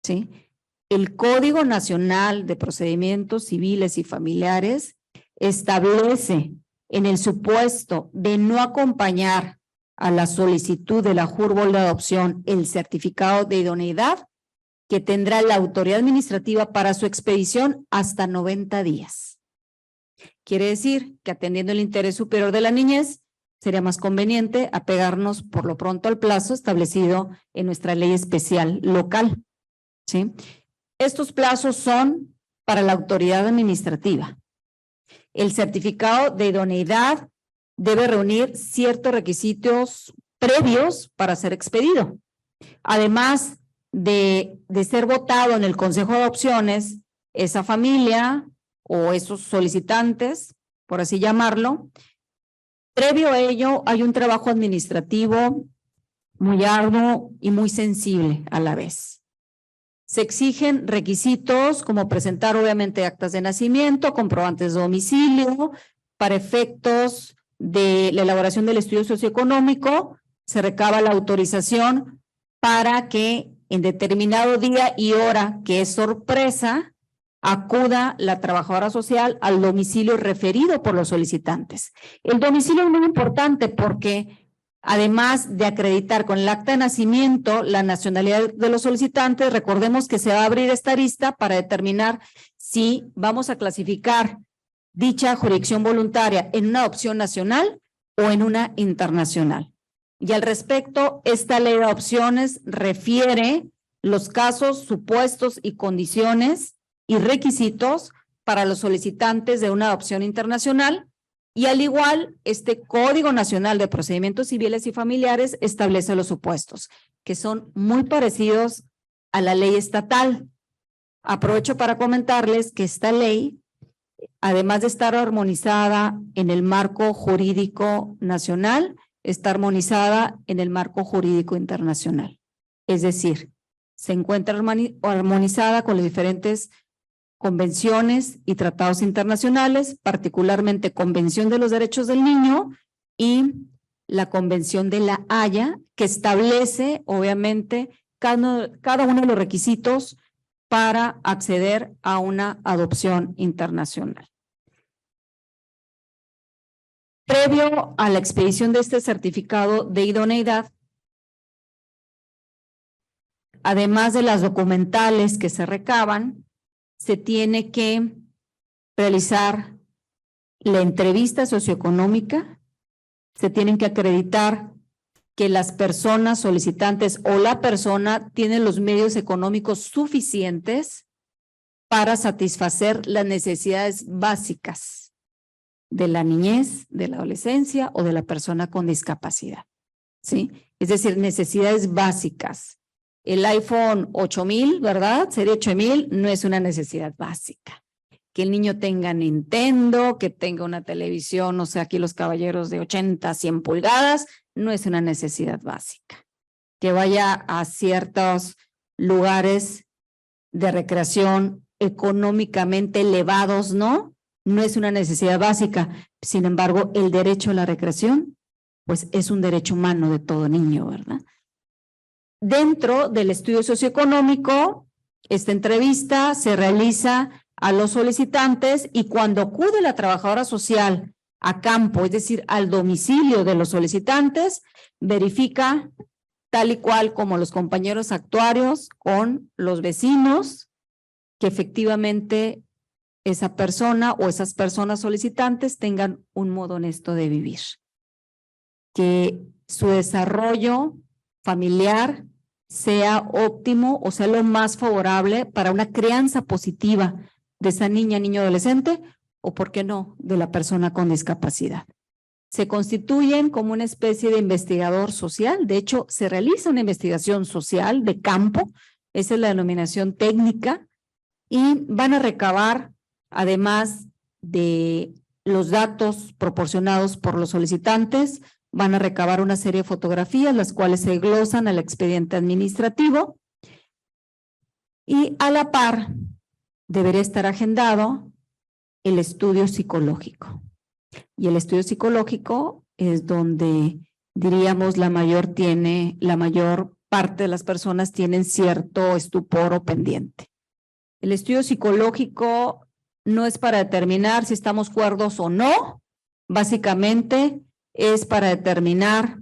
¿Sí? El Código Nacional de Procedimientos Civiles y Familiares establece en el supuesto de no acompañar a la solicitud de la JURBOL de adopción el certificado de idoneidad que tendrá la autoridad administrativa para su expedición hasta 90 días. Quiere decir que atendiendo el interés superior de la niñez, sería más conveniente apegarnos por lo pronto al plazo establecido en nuestra ley especial local. ¿Sí? Estos plazos son para la autoridad administrativa. El certificado de idoneidad debe reunir ciertos requisitos previos para ser expedido. Además de ser votado en el Consejo de Adopciones, esa familia o esos solicitantes, por así llamarlo, previo a ello hay un trabajo administrativo muy arduo y muy sensible a la vez. Se exigen requisitos como presentar obviamente actas de nacimiento, comprobantes de domicilio, para efectos de la elaboración del estudio socioeconómico, se recaba la autorización para que en determinado día y hora, que es sorpresa, acuda la trabajadora social al domicilio referido por los solicitantes. El domicilio es muy importante porque además de acreditar con el acta de nacimiento la nacionalidad de los solicitantes, recordemos que se va a abrir esta arista para determinar si vamos a clasificar dicha jurisdicción voluntaria en una adopción nacional o en una internacional. Y al respecto, esta ley de adopciones refiere los casos, supuestos y condiciones y requisitos para los solicitantes de una adopción internacional. Y al igual, este Código Nacional de Procedimientos Civiles y Familiares establece los supuestos, que son muy parecidos a la ley estatal. Aprovecho para comentarles que esta ley, además de estar armonizada en el marco jurídico nacional, está armonizada en el marco jurídico internacional. Es decir, se encuentra armonizada con las diferentes convenciones y tratados internacionales, particularmente Convención de los Derechos del Niño y la Convención de la Haya, que establece, obviamente, cada uno de los requisitos para acceder a una adopción internacional. Previo a la expedición de este certificado de idoneidad, además de las documentales que se recaban, se tiene que realizar la entrevista socioeconómica, se tienen que acreditar que las personas solicitantes o la persona tienen los medios económicos suficientes para satisfacer las necesidades básicas de la niñez, de la adolescencia o de la persona con discapacidad. ¿Sí? Es decir, necesidades básicas. El iPhone 8000, ¿verdad? Serie 8000 no es una necesidad básica. Que el niño tenga Nintendo, que tenga una televisión, o sea, aquí los caballeros de 80, 100 pulgadas, no es una necesidad básica. Que vaya a ciertos lugares de recreación económicamente elevados, ¿no? No es una necesidad básica. Sin embargo, el derecho a la recreación, pues es un derecho humano de todo niño, ¿verdad? Dentro del estudio socioeconómico, esta entrevista se realiza a los solicitantes y cuando acude la trabajadora social a campo, es decir, al domicilio de los solicitantes, verifica tal y cual como los compañeros actuarios con los vecinos que efectivamente esa persona o esas personas solicitantes tengan un modo honesto de vivir. Que su desarrollo familiar sea óptimo o sea lo más favorable para una crianza positiva de esa niña, niño, adolescente o, por qué no, de la persona con discapacidad. Se constituyen como una especie de investigador social. De hecho, se realiza una investigación social de campo, esa es la denominación técnica, y van a recabar, además de los datos proporcionados por los solicitantes, van a recabar una serie de fotografías, las cuales se glosan al expediente administrativo y a la par debería estar agendado el estudio psicológico. Y el estudio psicológico es donde diríamos la mayor parte de las personas tienen cierto estupor o pendiente. El estudio psicológico no es para determinar si estamos cuerdos o no, básicamente es para determinar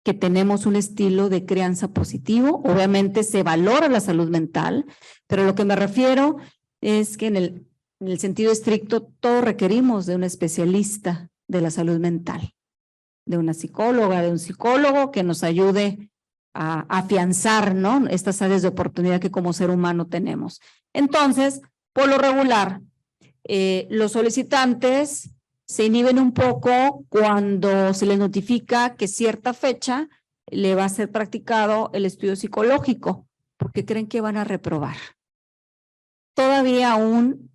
que tenemos un estilo de crianza positivo. Obviamente se valora la salud mental, pero lo que me refiero es que en el sentido estricto todos requerimos de un especialista de la salud mental, de una psicóloga, de un psicólogo que nos ayude a afianzar, ¿no?, estas áreas de oportunidad que como ser humano tenemos. Entonces, por lo regular, los solicitantes se inhiben un poco cuando se les notifica que cierta fecha le va a ser practicado el estudio psicológico, porque creen que van a reprobar. Todavía aún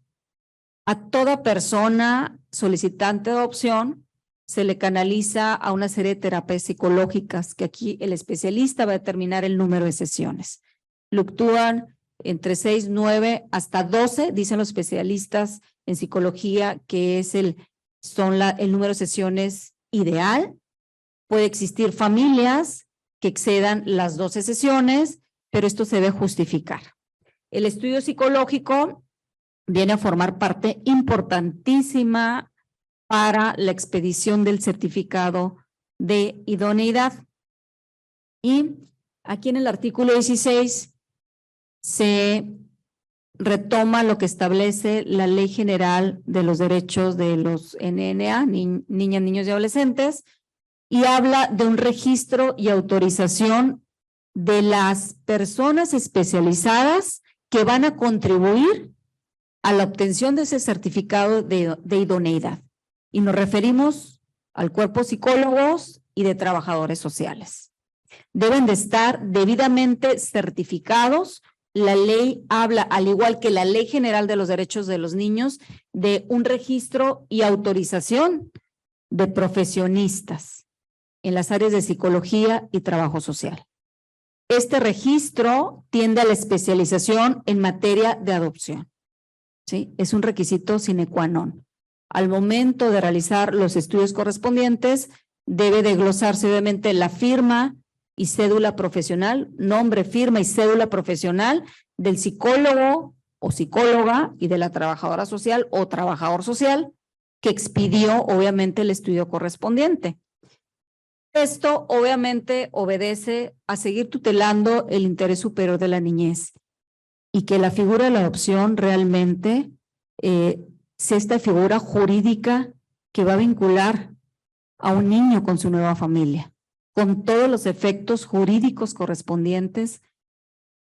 a toda persona solicitante de adopción se le canaliza a una serie de terapias psicológicas que aquí el especialista va a determinar el número de sesiones. Fluctúan entre 6, 9 hasta 12, dicen los especialistas en psicología que es el número de sesiones ideal. Puede existir familias que excedan las 12 sesiones, pero esto se debe justificar. El estudio psicológico viene a formar parte importantísima para la expedición del certificado de idoneidad. Y aquí en el artículo 16 se retoma lo que establece la Ley General de los Derechos de los NNA, niñas, niños y adolescentes, y habla de un registro y autorización de las personas especializadas que van a contribuir a la obtención de ese certificado de idoneidad. Y nos referimos al cuerpo de psicólogos y de trabajadores sociales. Deben de estar debidamente certificados. La ley habla, al igual que la Ley General de los Derechos de los Niños, de un registro y autorización de profesionistas en las áreas de psicología y trabajo social. Este registro tiende a la especialización en materia de adopción. ¿Sí? Es un requisito sine qua non. Al momento de realizar los estudios correspondientes, debe de glosarse obviamente la firma y cédula profesional, nombre, firma y cédula profesional del psicólogo o psicóloga y de la trabajadora social o trabajador social que expidió obviamente el estudio correspondiente. Esto obviamente obedece a seguir tutelando el interés superior de la niñez y que la figura de la adopción realmente sea esta figura jurídica que va a vincular a un niño con su nueva familia, con todos los efectos jurídicos correspondientes,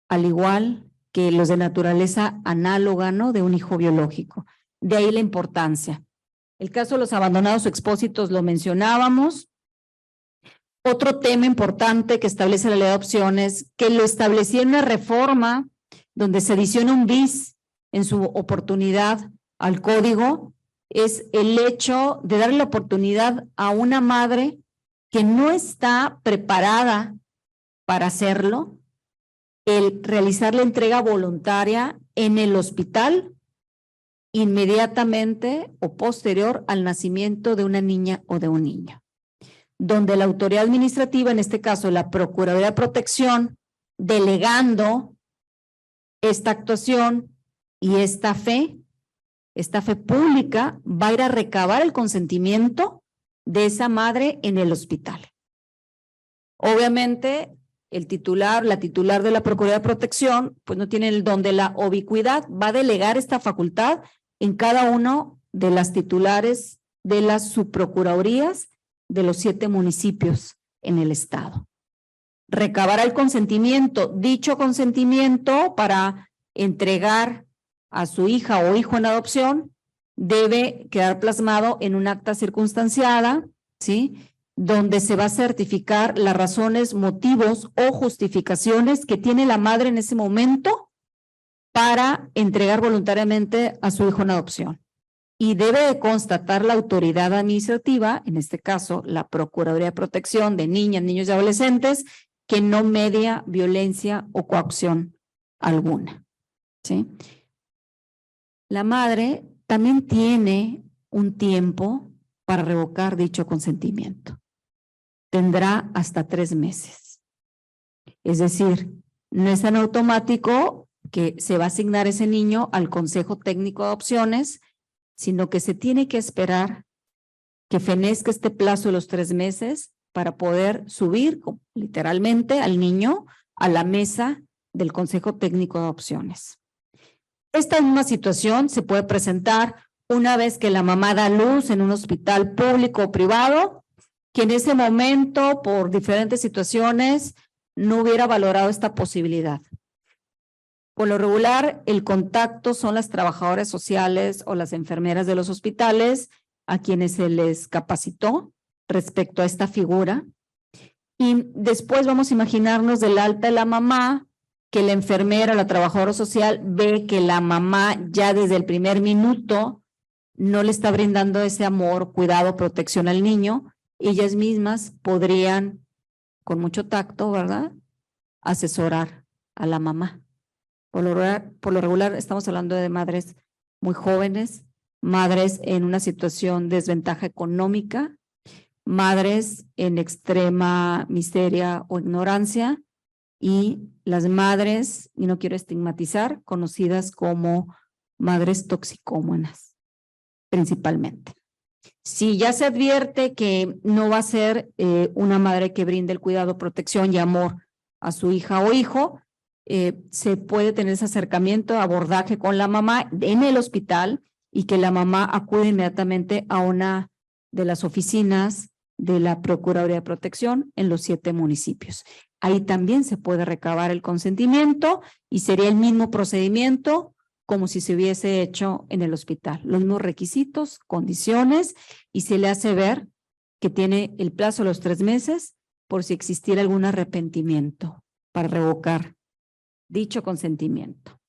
al igual que los de naturaleza análoga, ¿no?, de un hijo biológico. De ahí la importancia. El caso de los abandonados o expósitos lo mencionábamos. Otro tema importante que establece la ley de adopciones, que lo establecía en una reforma donde se adiciona un bis en su oportunidad al código, es el hecho de darle la oportunidad a una madre que no está preparada para hacerlo, el realizar la entrega voluntaria en el hospital inmediatamente o posterior al nacimiento de una niña o de un niño, donde la autoridad administrativa, en este caso la Procuraduría de Protección, delegando esta actuación y esta fe pública, va a ir a recabar el consentimiento de esa madre en el hospital. Obviamente, la titular de la Procuraduría de Protección, pues no tiene el don de la ubicuidad, va a delegar esta facultad en cada uno de las titulares de las subprocuradurías de los 7 municipios en el estado. Recabará el consentimiento, dicho consentimiento para entregar a su hija o hijo en adopción debe quedar plasmado en un acta circunstanciada, ¿sí?, donde se va a certificar las razones, motivos o justificaciones que tiene la madre en ese momento para entregar voluntariamente a su hijo en adopción. Y debe de constatar la autoridad administrativa, en este caso la Procuraduría de Protección de Niñas, Niños y Adolescentes, que no media violencia o coacción alguna, ¿sí? La madre también tiene un tiempo para revocar dicho consentimiento. tendrá hasta 3 meses. Es decir, no es tan automático que se va a asignar ese niño al Consejo Técnico de Adopciones, sino que se tiene que esperar que fenezca este plazo de los 3 meses para poder subir literalmente al niño a la mesa del Consejo Técnico de Adopciones. Esta misma situación se puede presentar una vez que la mamá da luz en un hospital público o privado, que en ese momento, por diferentes situaciones, no hubiera valorado esta posibilidad. Por lo regular, el contacto son las trabajadoras sociales o las enfermeras de los hospitales a quienes se les capacitó respecto a esta figura. Y después vamos a imaginarnos del alta de la mamá, que la enfermera, la trabajadora social ve que la mamá ya desde el primer minuto no le está brindando ese amor, cuidado, protección al niño. Ellas mismas podrían, con mucho tacto, ¿verdad?, asesorar a la mamá. Por lo regular estamos hablando de madres muy jóvenes, madres en una situación de desventaja económica, madres en extrema miseria o ignorancia, y las madres, y no quiero estigmatizar, conocidas como madres toxicómanas, principalmente. Si ya se advierte que no va a ser una madre que brinde el cuidado, protección y amor a su hija o hijo, se puede tener ese acercamiento, abordaje con la mamá en el hospital, y que la mamá acude inmediatamente a una de las oficinas de la Procuraduría de Protección en los 7 municipios. Ahí también se puede recabar el consentimiento y sería el mismo procedimiento como si se hubiese hecho en el hospital. Los mismos requisitos, condiciones, y se le hace ver que tiene el plazo de los 3 meses por si existiera algún arrepentimiento para revocar dicho consentimiento.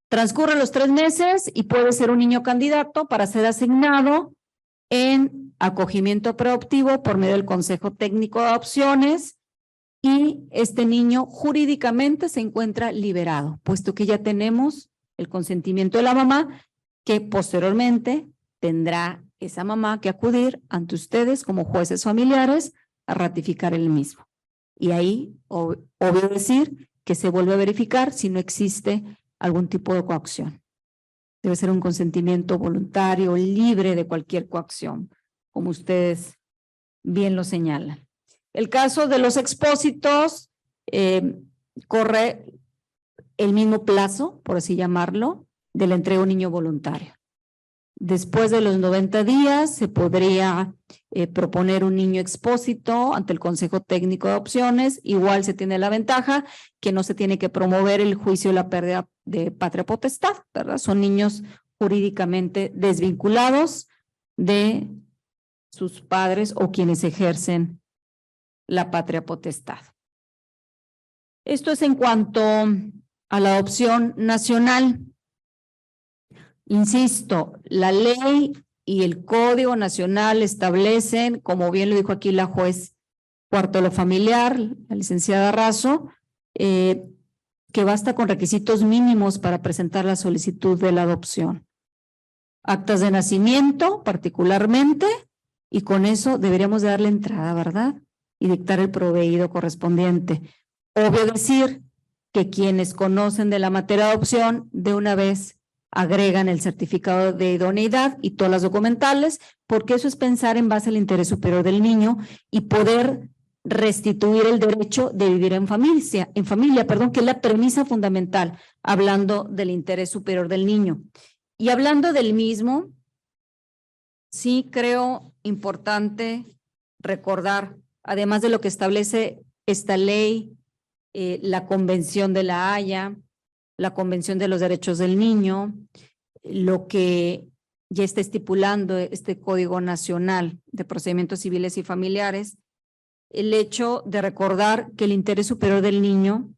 Transcurren los 3 meses y puede ser un niño candidato para ser asignado en acogimiento preadoptivo por medio del Consejo Técnico de Adopciones, y este niño jurídicamente se encuentra liberado, puesto que ya tenemos el consentimiento de la mamá, que posteriormente tendrá esa mamá que acudir ante ustedes como jueces familiares a ratificar el mismo. Y ahí, obvio decir, que se vuelve a verificar si no existe algún tipo de coacción. Debe ser un consentimiento voluntario, libre de cualquier coacción, como ustedes bien lo señalan. El caso de los expósitos corre el mismo plazo, por así llamarlo, de la entrega a un niño voluntario. Después de los 90 días se podría proponer un niño expósito ante el Consejo Técnico de Adopciones. Igual se tiene la ventaja que no se tiene que promover el juicio de la pérdida de patria potestad, ¿verdad? Son niños jurídicamente desvinculados de sus padres o quienes ejercen la patria potestad. Esto es en cuanto a la adopción nacional. Insisto, la ley y el Código Nacional establecen, como bien lo dijo aquí la juez cuarto de lo familiar, la licenciada Razo, que basta con requisitos mínimos para presentar la solicitud de la adopción. Actas de nacimiento, particularmente, y con eso deberíamos de darle entrada, ¿verdad?, y dictar el proveído correspondiente. Obvio decir que quienes conocen de la materia de adopción de una vez agregan el certificado de idoneidad y todas las documentales, porque eso es pensar en base al interés superior del niño y poder restituir el derecho de vivir en familia, que es la premisa fundamental, hablando del interés superior del niño. Y hablando del mismo, sí creo importante recordar, además de lo que establece esta ley, la Convención de la Haya, la Convención de los Derechos del Niño, lo que ya está estipulando este Código Nacional de Procedimientos Civiles y Familiares, el hecho de recordar que el interés superior del niño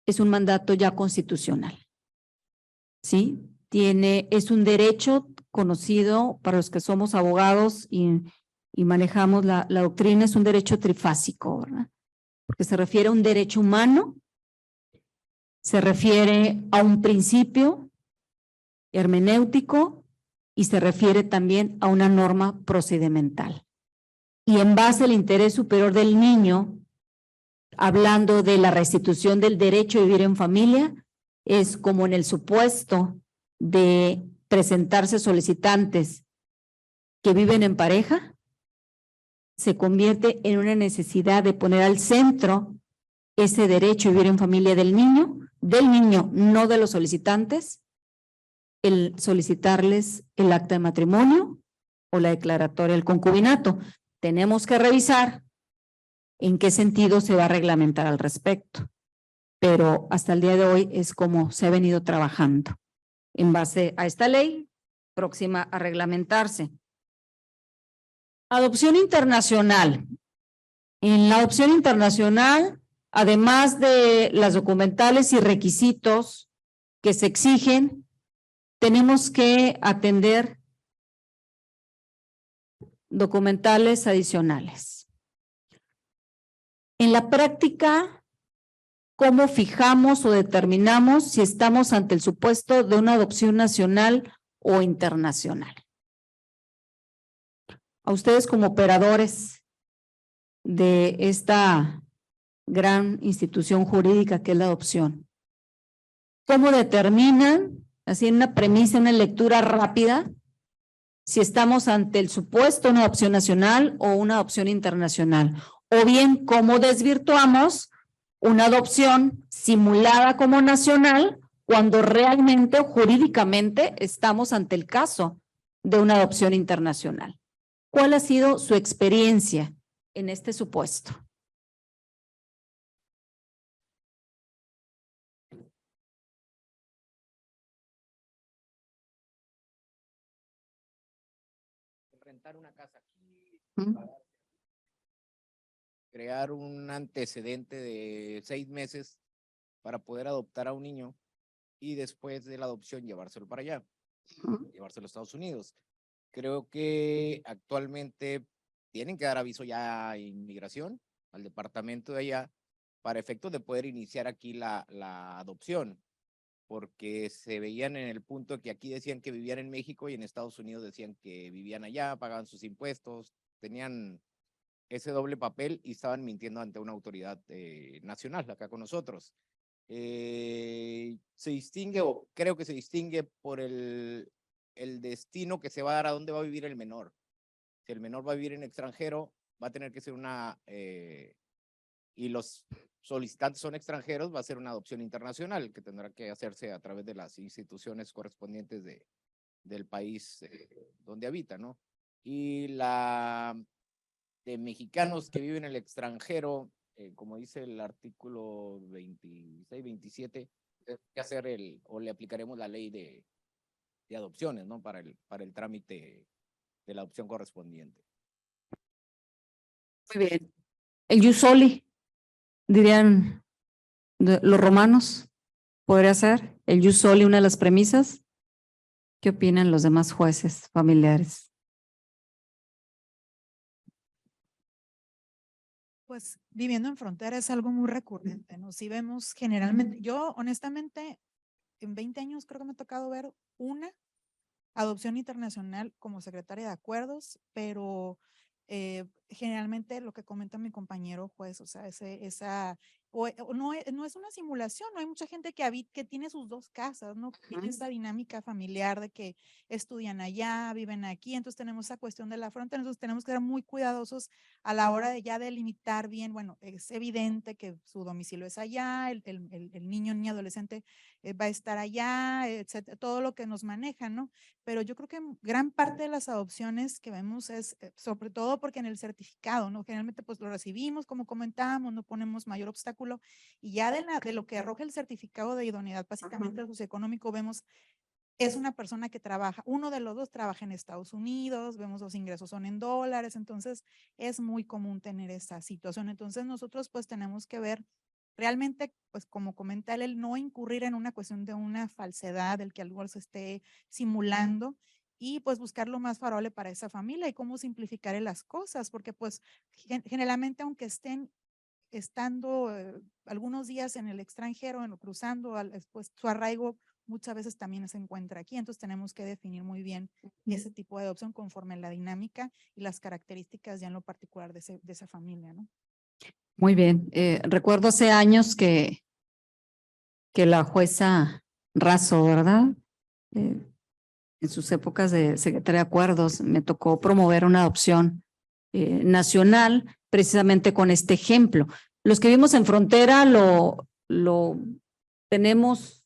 es un mandato ya constitucional, ¿sí? Es un derecho conocido para los que somos abogados y manejamos la doctrina, es un derecho trifásico, ¿verdad? Porque se refiere a un derecho humano, se refiere a un principio hermenéutico y se refiere también a una norma procedimental. y en base al interés superior del niño, hablando de la restitución del derecho a vivir en familia, es como en el supuesto de presentarse solicitantes que viven en pareja, se convierte en una necesidad de poner al centro ese derecho a vivir en familia del niño, no de los solicitantes, el solicitarles el acta de matrimonio o la declaratoria del concubinato. Tenemos que revisar en qué sentido se va a reglamentar al respecto, pero hasta el día de hoy es como se ha venido trabajando en base a esta ley próxima a reglamentarse. Adopción internacional. En la adopción internacional, además de las documentales y requisitos que se exigen, tenemos que atender documentales adicionales. En la práctica, ¿cómo fijamos o determinamos si estamos ante el supuesto de una adopción nacional o internacional? A ustedes como operadores de esta gran institución jurídica que es la adopción, ¿cómo determinan, así en una premisa, una lectura rápida, si estamos ante el supuesto de una adopción nacional o una adopción internacional? O bien, ¿cómo desvirtuamos una adopción simulada como nacional cuando realmente o jurídicamente estamos ante el caso de una adopción internacional? ¿Cuál ha sido su experiencia en este supuesto? Rentar una casa aquí, ¿Mm? crear un antecedente de 6 meses para poder adoptar a un niño y después de la adopción llevárselo para allá, llevárselo a Estados Unidos. Creo que actualmente tienen que dar aviso ya a inmigración, al departamento de allá, para efectos de poder iniciar aquí la adopción, porque se veían en el punto que aquí decían que vivían en México y en Estados Unidos decían que vivían allá, pagaban sus impuestos, tenían ese doble papel y estaban mintiendo ante una autoridad nacional acá con nosotros. Se distingue, o creo que se distingue por el destino que se va a dar a dónde va a vivir el menor. Si el menor va a vivir en extranjero, va a tener que ser y los solicitantes son extranjeros, va a ser una adopción internacional que tendrá que hacerse a través de las instituciones correspondientes del país donde habita, ¿no? Y la de mexicanos que viven en el extranjero, como dice el artículo 26, 27, que hacer o le aplicaremos la ley de adopciones, ¿no? Para el trámite de la adopción correspondiente. Muy bien. El jus soli, dirían los romanos, podría ser el jus soli una de las premisas. ¿Qué opinan los demás jueces familiares? Pues viviendo en frontera es algo muy recurrente, ¿no? Si vemos generalmente, yo honestamente en 20 años creo que me ha tocado ver una adopción internacional como secretaria de acuerdos, pero generalmente lo que comenta mi compañero juez, o sea, no es una simulación, no hay mucha gente que tiene sus dos casas, ¿no? Tiene esta dinámica familiar de que estudian allá, viven aquí, entonces tenemos esa cuestión de la frontera, entonces tenemos que ser muy cuidadosos a la hora de ya delimitar bien, bueno, es evidente que su domicilio es allá, el niño, niña, adolescente va a estar allá, etcétera, todo lo que nos maneja, ¿no? Pero yo creo que gran parte de las adopciones que vemos es, sobre todo porque en el certificado, ¿no? Generalmente pues lo recibimos, como comentábamos, no ponemos mayor obstáculo y ya de lo que arroja el certificado de idoneidad, básicamente el socioeconómico, vemos es una persona que trabaja, uno de los dos trabaja en Estados Unidos, vemos los ingresos son en dólares, entonces es muy común tener esa situación. Entonces nosotros pues tenemos que ver realmente, pues como comenta él, el no incurrir en una cuestión de una falsedad, el que algo se esté simulando y pues buscar lo más favorable para esa familia y cómo simplificar las cosas, porque pues generalmente aunque estando algunos días en el extranjero, cruzando, después su arraigo muchas veces también se encuentra aquí. Entonces tenemos que definir muy bien ese tipo de adopción conforme a la dinámica y las características ya en lo particular de esa familia, ¿no? Muy bien. Recuerdo hace años que la jueza Razo, ¿verdad? En sus épocas de secretaria de acuerdos, me tocó promover una adopción nacional, precisamente con este ejemplo. Los que vivimos en frontera lo tenemos,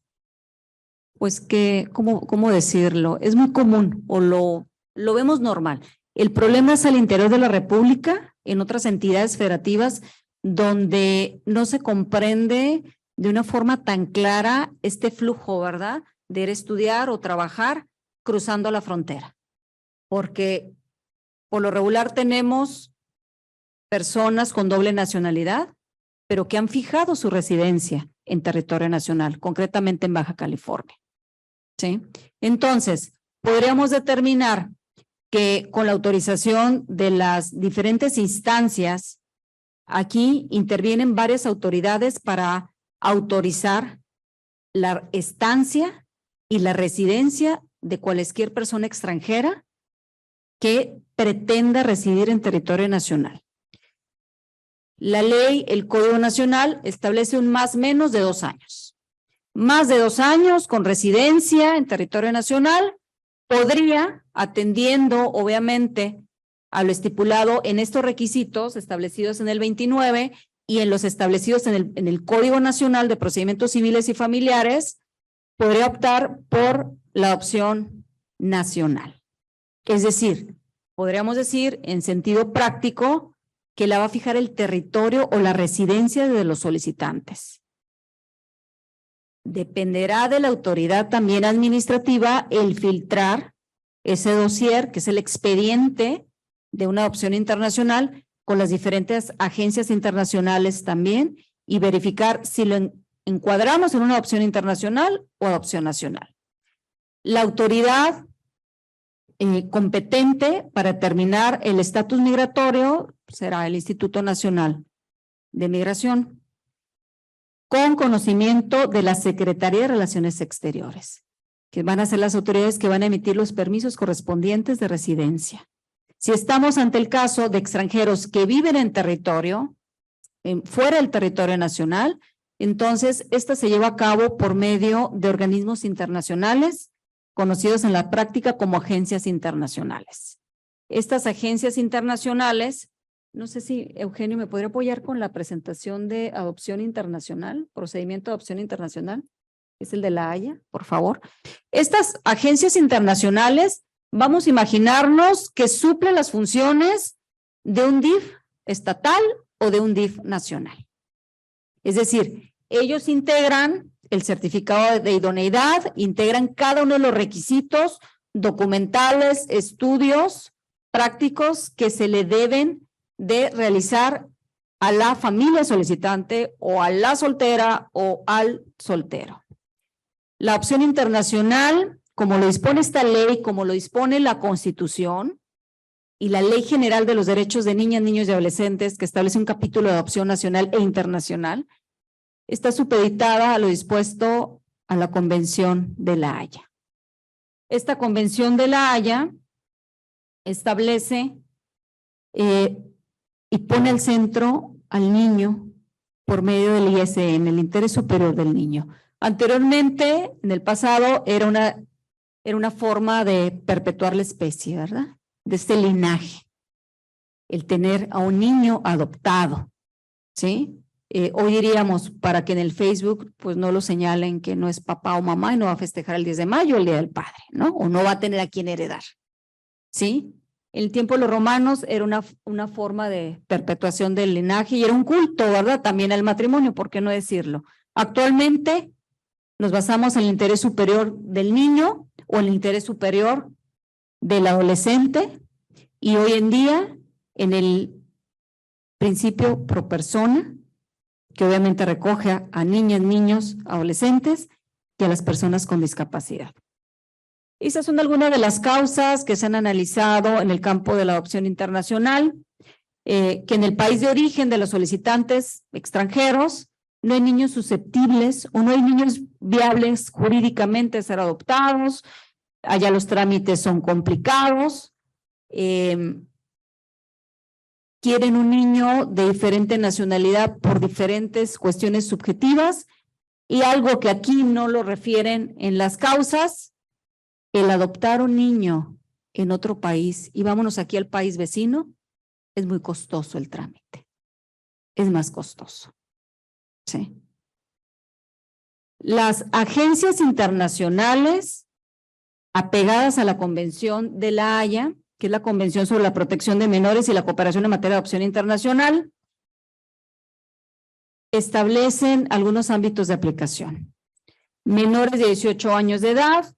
pues que, ¿cómo decirlo? Es muy común o lo vemos normal. El problema es al interior de la República, en otras entidades federativas, donde no se comprende de una forma tan clara este flujo, ¿verdad? De ir a estudiar o trabajar cruzando la frontera. Porque por lo regular tenemos personas con doble nacionalidad, pero que han fijado su residencia en territorio nacional, concretamente en Baja California. ¿Sí? Entonces, podríamos determinar que con la autorización de las diferentes instancias, aquí intervienen varias autoridades para autorizar la estancia y la residencia de cualquier persona extranjera que pretenda residir en territorio nacional. La ley, el Código Nacional, establece un más menos de 2 años. Más de 2 años con residencia en territorio nacional podría, atendiendo obviamente a lo estipulado en estos requisitos establecidos en el 29 y en los establecidos en el Código Nacional de Procedimientos Civiles y Familiares, podría optar por la adopción nacional. Es decir, podríamos decir en sentido práctico que la va a fijar el territorio o la residencia de los solicitantes. Dependerá de la autoridad también administrativa el filtrar ese dossier, que es el expediente de una adopción internacional, con las diferentes agencias internacionales también, y verificar si lo encuadramos en una adopción internacional o adopción nacional. La autoridad competente para determinar el estatus migratorio será el Instituto Nacional de Migración, con conocimiento de la Secretaría de Relaciones Exteriores, que van a ser las autoridades que van a emitir los permisos correspondientes de residencia. Si estamos ante el caso de extranjeros que viven en territorio, fuera del territorio nacional, entonces esta se lleva a cabo por medio de organismos internacionales conocidos en la práctica como agencias internacionales. Estas agencias internacionales, no sé si Eugenio me podría apoyar con la presentación de adopción internacional, procedimiento de adopción internacional, es el de La Haya, por favor. Estas agencias internacionales, vamos a imaginarnos que suplen las funciones de un DIF estatal o de un DIF nacional. Es decir, ellos integran el certificado de idoneidad, integran cada uno de los requisitos documentales, estudios prácticos que se le deben de realizar a la familia solicitante o a la soltera o al soltero. La opción internacional, como lo dispone esta ley, como lo dispone la Constitución y la Ley General de los Derechos de Niñas, Niños y Adolescentes, que establece un capítulo de adopción nacional e internacional, está supeditada a lo dispuesto a la Convención de La Haya. Esta Convención de La Haya establece y pone al centro al niño por medio del ISN, el interés superior del niño. Anteriormente, en el pasado, era una forma de perpetuar la especie, ¿verdad? De este linaje, el tener a un niño adoptado, ¿sí? Hoy diríamos, para que en el Facebook pues no lo señalen que no es papá o mamá y no va a festejar el 10 de mayo, el Día del Padre, ¿no? O no va a tener a quien heredar, ¿sí? En el tiempo de los romanos era una forma de perpetuación del linaje y era un culto, ¿verdad? También al matrimonio, ¿por qué no decirlo? Actualmente nos basamos en el interés superior del niño o en el interés superior del adolescente y hoy en día en el principio pro persona, que obviamente recoge a niñas, niños, adolescentes y a las personas con discapacidad. Esas son algunas de las causas que se han analizado en el campo de la adopción internacional, que en el país de origen de los solicitantes extranjeros no hay niños susceptibles o no hay niños viables jurídicamente a ser adoptados, allá los trámites son complicados, quieren un niño de diferente nacionalidad por diferentes cuestiones subjetivas y algo que aquí no lo refieren en las causas, el adoptar un niño en otro país y vámonos aquí al país vecino, es muy costoso el trámite, es más costoso. Sí. Las agencias internacionales apegadas a la Convención de la Haya, que es la Convención sobre la Protección de Menores y la Cooperación en Materia de Adopción Internacional, establecen algunos ámbitos de aplicación. Menores de 18 años de edad,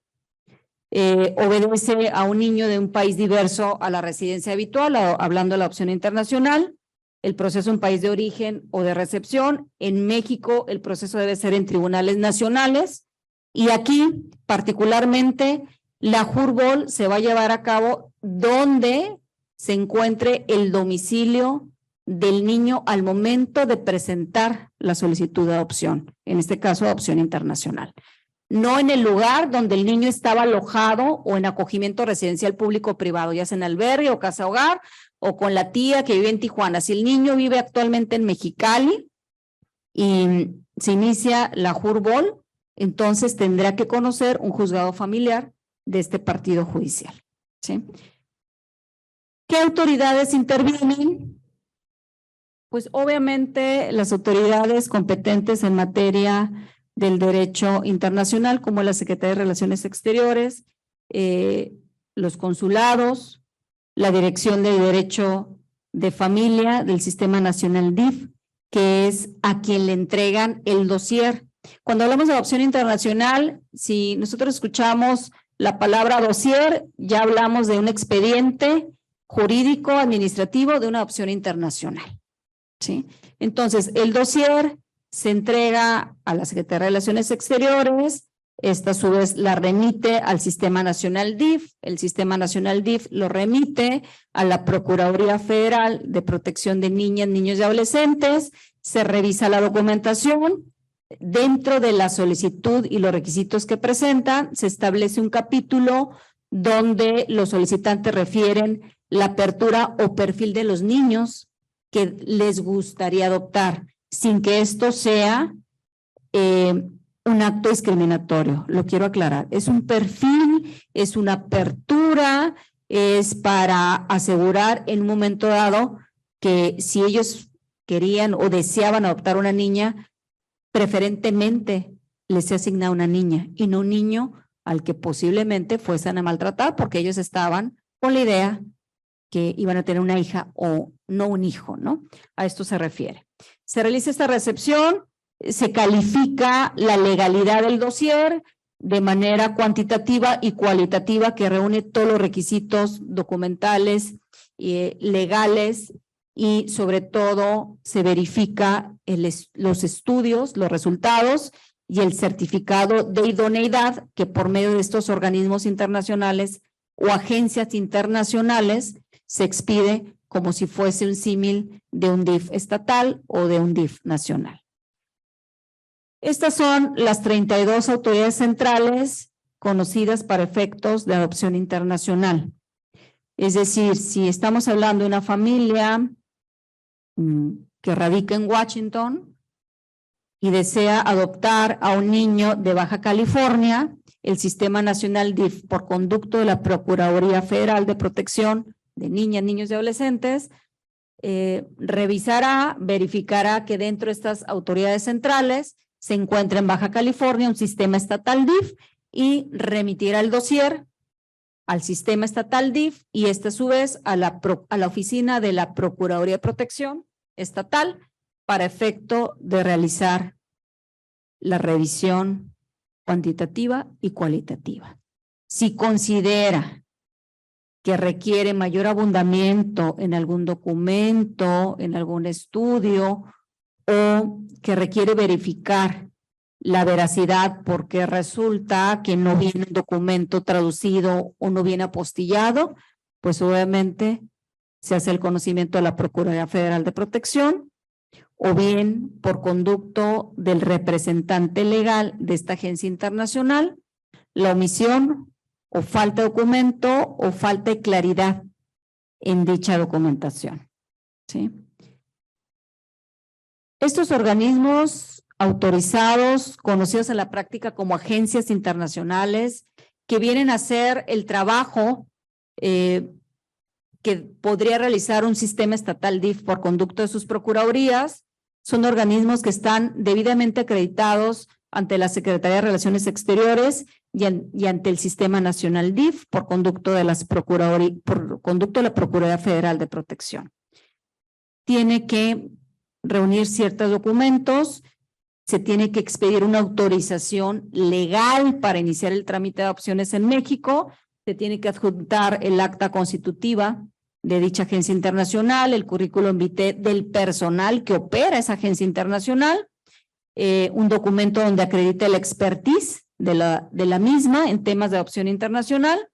obedece a un niño de un país diverso a la residencia habitual, hablando de la adopción internacional, el proceso en país de origen o de recepción. En México el proceso debe ser en tribunales nacionales y aquí particularmente la JURBOL se va a llevar a cabo donde se encuentre el domicilio del niño al momento de presentar la solicitud de adopción, en este caso adopción internacional. No en el lugar donde el niño estaba alojado o en acogimiento residencial público o privado, ya sea en albergue o casa hogar o con la tía que vive en Tijuana. Si el niño vive actualmente en Mexicali y se inicia la JURBOL, entonces tendrá que conocer un juzgado familiar de este partido judicial. ¿Sí? ¿Qué autoridades intervienen? Pues obviamente las autoridades competentes en materia del derecho internacional, como la Secretaría de Relaciones Exteriores, los consulados, la Dirección de Derecho de Familia del Sistema Nacional DIF, que es a quien le entregan el dossier. Cuando hablamos de adopción internacional, si nosotros escuchamos la palabra dossier, ya hablamos de un expediente jurídico, administrativo de una adopción internacional. ¿Sí? Entonces, el dossier se entrega a la Secretaría de Relaciones Exteriores, esta a su vez la remite al Sistema Nacional DIF, el Sistema Nacional DIF lo remite a la Procuraduría Federal de Protección de Niñas, Niños y Adolescentes, se revisa la documentación, dentro de la solicitud y los requisitos que presentan, se establece un capítulo donde los solicitantes refieren la apertura o perfil de los niños que les gustaría adoptar, sin que esto sea un acto discriminatorio. Lo quiero aclarar. Es un perfil, es una apertura, es para asegurar en un momento dado que si ellos querían o deseaban adoptar una niña, preferentemente les se asigna una niña y no un niño al que posiblemente fuesen a maltratar porque ellos estaban con la idea que iban a tener una hija o no un hijo, ¿no? A esto se refiere. Se realiza esta recepción, se califica la legalidad del dossier de manera cuantitativa y cualitativa que reúne todos los requisitos documentales y legales y sobre todo se verifica los estudios, los resultados y el certificado de idoneidad que por medio de estos organismos internacionales o agencias internacionales se expide como si fuese un símil de un DIF estatal o de un DIF nacional. Estas son las 32 autoridades centrales conocidas para efectos de adopción internacional. Es decir, si estamos hablando de una familia que radica en Washington y desea adoptar a un niño de Baja California, el Sistema Nacional DIF, por conducto de la Procuraduría Federal de Protección de Niñas, Niños y Adolescentes, revisará, verificará que dentro de estas autoridades centrales se encuentra en Baja California un sistema estatal DIF y remitirá el dossier al sistema estatal DIF y a su vez a la oficina de la Procuraduría de Protección Estatal para efecto de realizar la revisión cuantitativa y cualitativa. Si considera que requiere mayor abundamiento en algún documento, en algún estudio, o que requiere verificar la veracidad porque resulta que no viene un documento traducido o no viene apostillado, pues obviamente se hace el conocimiento de la Procuraduría Federal de Protección o bien por conducto del representante legal de esta agencia internacional, la omisión o falta de documento o falta de claridad en dicha documentación. ¿Sí? Estos organismos autorizados, conocidos en la práctica como agencias internacionales, que vienen a hacer el trabajo que podría realizar un sistema estatal DIF por conducto de sus procuradurías, son organismos que están debidamente acreditados ante la Secretaría de Relaciones Exteriores y ante el Sistema Nacional DIF por conducto de la Procuraduría Federal de Protección. Tiene que reunir ciertos documentos, se tiene que expedir una autorización legal para iniciar el trámite de adopciones en México, se tiene que adjuntar el acta constitutiva de dicha agencia internacional, el currículum vitae del personal que opera esa agencia internacional, un documento donde acredite la expertise de la misma en temas de adopción internacional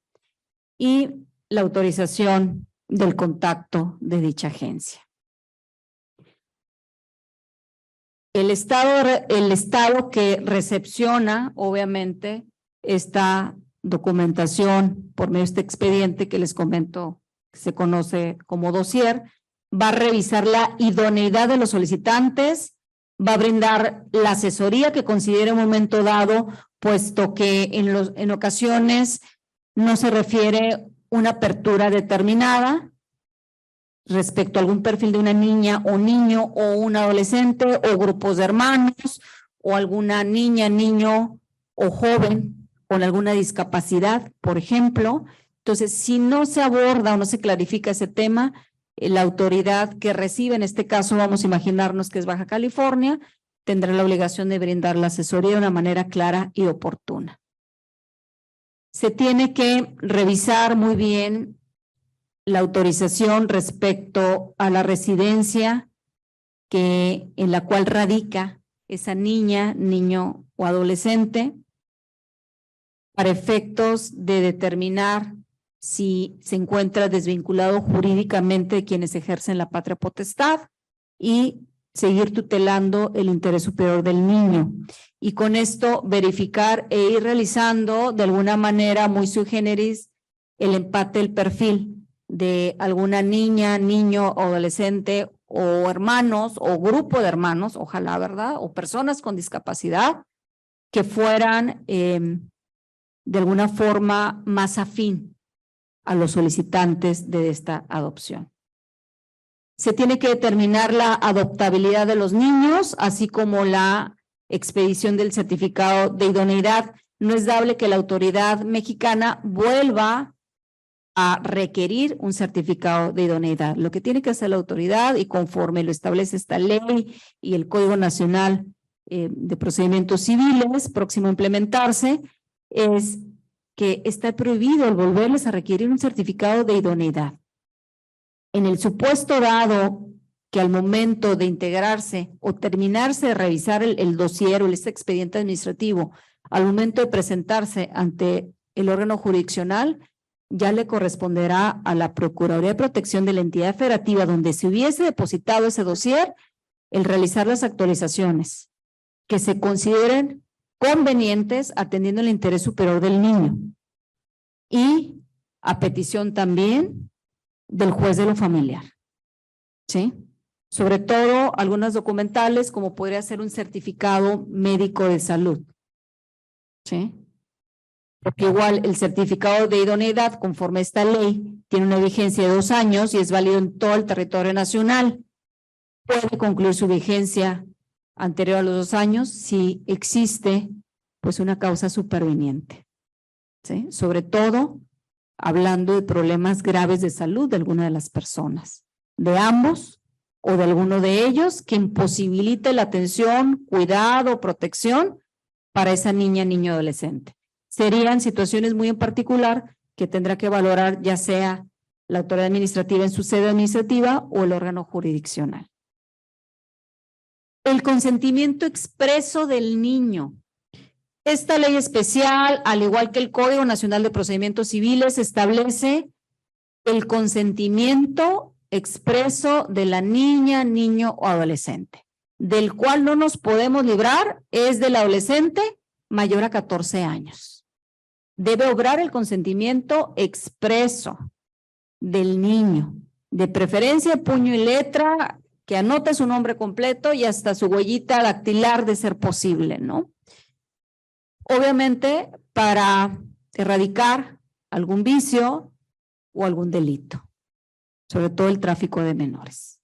y la autorización del contacto de dicha agencia. El estado que recepciona, obviamente, esta documentación por medio de este expediente que les comento, que se conoce como dossier, va a revisar la idoneidad de los solicitantes, va a brindar la asesoría que considere en un momento dado, puesto que en ocasiones no se refiere una apertura determinada respecto a algún perfil de una niña o niño o un adolescente o grupos de hermanos o alguna niña, niño o joven con alguna discapacidad, por ejemplo. Entonces, si no se aborda o no se clarifica ese tema, la autoridad que recibe, en este caso vamos a imaginarnos que es Baja California, tendrá la obligación de brindar la asesoría de una manera clara y oportuna. Se tiene que revisar muy bien la autorización respecto a la residencia en la cual radica esa niña, niño o adolescente, para efectos de determinar si se encuentra desvinculado jurídicamente de quienes ejercen la patria potestad y seguir tutelando el interés superior del niño. Y con esto verificar e ir realizando de alguna manera muy sui generis el empate del perfil de alguna niña, niño o adolescente o hermanos o grupo de hermanos, ojalá, ¿verdad? O personas con discapacidad que fueran de alguna forma más afín a los solicitantes de esta adopción. Se tiene que determinar la adoptabilidad de los niños, así como la expedición del certificado de idoneidad. No es dable que la autoridad mexicana vuelva a requerir un certificado de idoneidad. Lo que tiene que hacer la autoridad, y conforme lo establece esta ley y el Código Nacional de Procedimientos Civiles, próximo a implementarse, es que está prohibido el volverles a requerir un certificado de idoneidad. En el supuesto dado que al momento de integrarse o terminarse de revisar el dossier o este expediente administrativo, al momento de presentarse ante el órgano jurisdiccional, ya le corresponderá a la Procuraduría de Protección de la entidad federativa donde se hubiese depositado ese dossier el realizar las actualizaciones que se consideren convenientes atendiendo el interés superior del niño y a petición también del juez de lo familiar, ¿sí? Sobre todo algunas documentales como podría ser un certificado médico de salud, ¿sí? Porque igual el certificado de idoneidad conforme a esta ley tiene una vigencia de 2 años y es válido en todo el territorio nacional. Puede concluir su vigencia anterior a los 2 años si existe pues una causa superveniente, ¿sí? Sobre todo hablando de problemas graves de salud de alguna de las personas, de ambos o de alguno de ellos que imposibilite la atención, cuidado, protección para esa niña, niño, adolescente. Serían situaciones muy en particular que tendrá que valorar ya sea la autoridad administrativa en su sede administrativa o el órgano jurisdiccional. El consentimiento expreso del niño. Esta ley especial, al igual que el Código Nacional de Procedimientos Civiles, establece el consentimiento expreso de la niña, niño o adolescente. del cual no nos podemos librar es del adolescente mayor a 14 años. Debe obrar el consentimiento expreso del niño, de preferencia puño y letra, que anote su nombre completo y hasta su huellita dactilar de ser posible, ¿no? Obviamente para erradicar algún vicio o algún delito, sobre todo el tráfico de menores.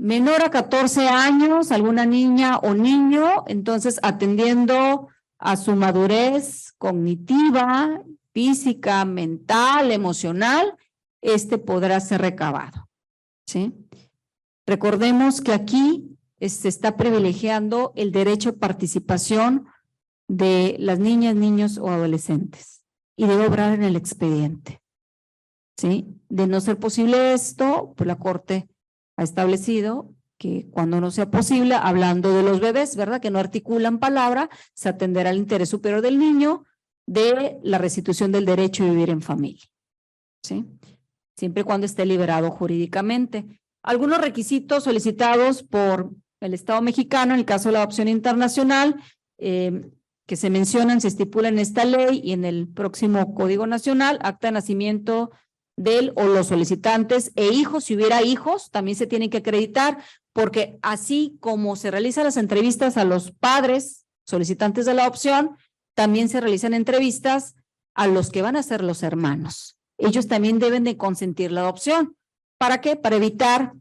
Menor a 14 años, alguna niña o niño, entonces atendiendo a su madurez cognitiva, física, mental, emocional, podrá ser recabado, ¿sí? Recordemos que aquí se está privilegiando el derecho de participación de las niñas, niños o adolescentes y debe obrar en el expediente, ¿sí? De no ser posible esto, pues la Corte ha establecido que cuando no sea posible, hablando de los bebés, ¿verdad? Que no articulan palabra, se atenderá al interés superior del niño de la restitución del derecho a vivir en familia, ¿sí? Siempre y cuando esté liberado jurídicamente. Algunos requisitos solicitados por el Estado mexicano en el caso de la adopción internacional, que se mencionan, se estipulan en esta ley y en el próximo Código Nacional, acta de nacimiento del o los solicitantes e hijos, si hubiera hijos, también se tienen que acreditar, porque así como se realizan las entrevistas a los padres solicitantes de la adopción, también se realizan entrevistas a los que van a ser los hermanos. Ellos también deben de consentir la adopción. ¿Para qué? Para evitar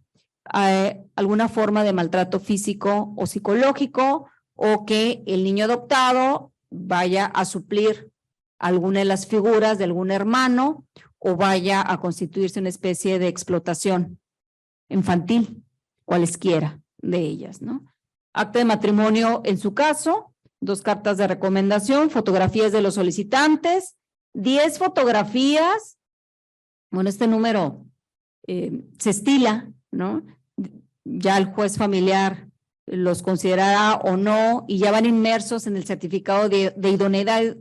alguna forma de maltrato físico o psicológico o que el niño adoptado vaya a suplir alguna de las figuras de algún hermano o vaya a constituirse una especie de explotación infantil, cualesquiera de ellas, ¿no? Acta de matrimonio en su caso, 2 cartas de recomendación, fotografías de los solicitantes, 10 fotografías, bueno, este número se estila, ¿no? Ya el juez familiar los considerará o no y ya van inmersos en el certificado de idoneidad.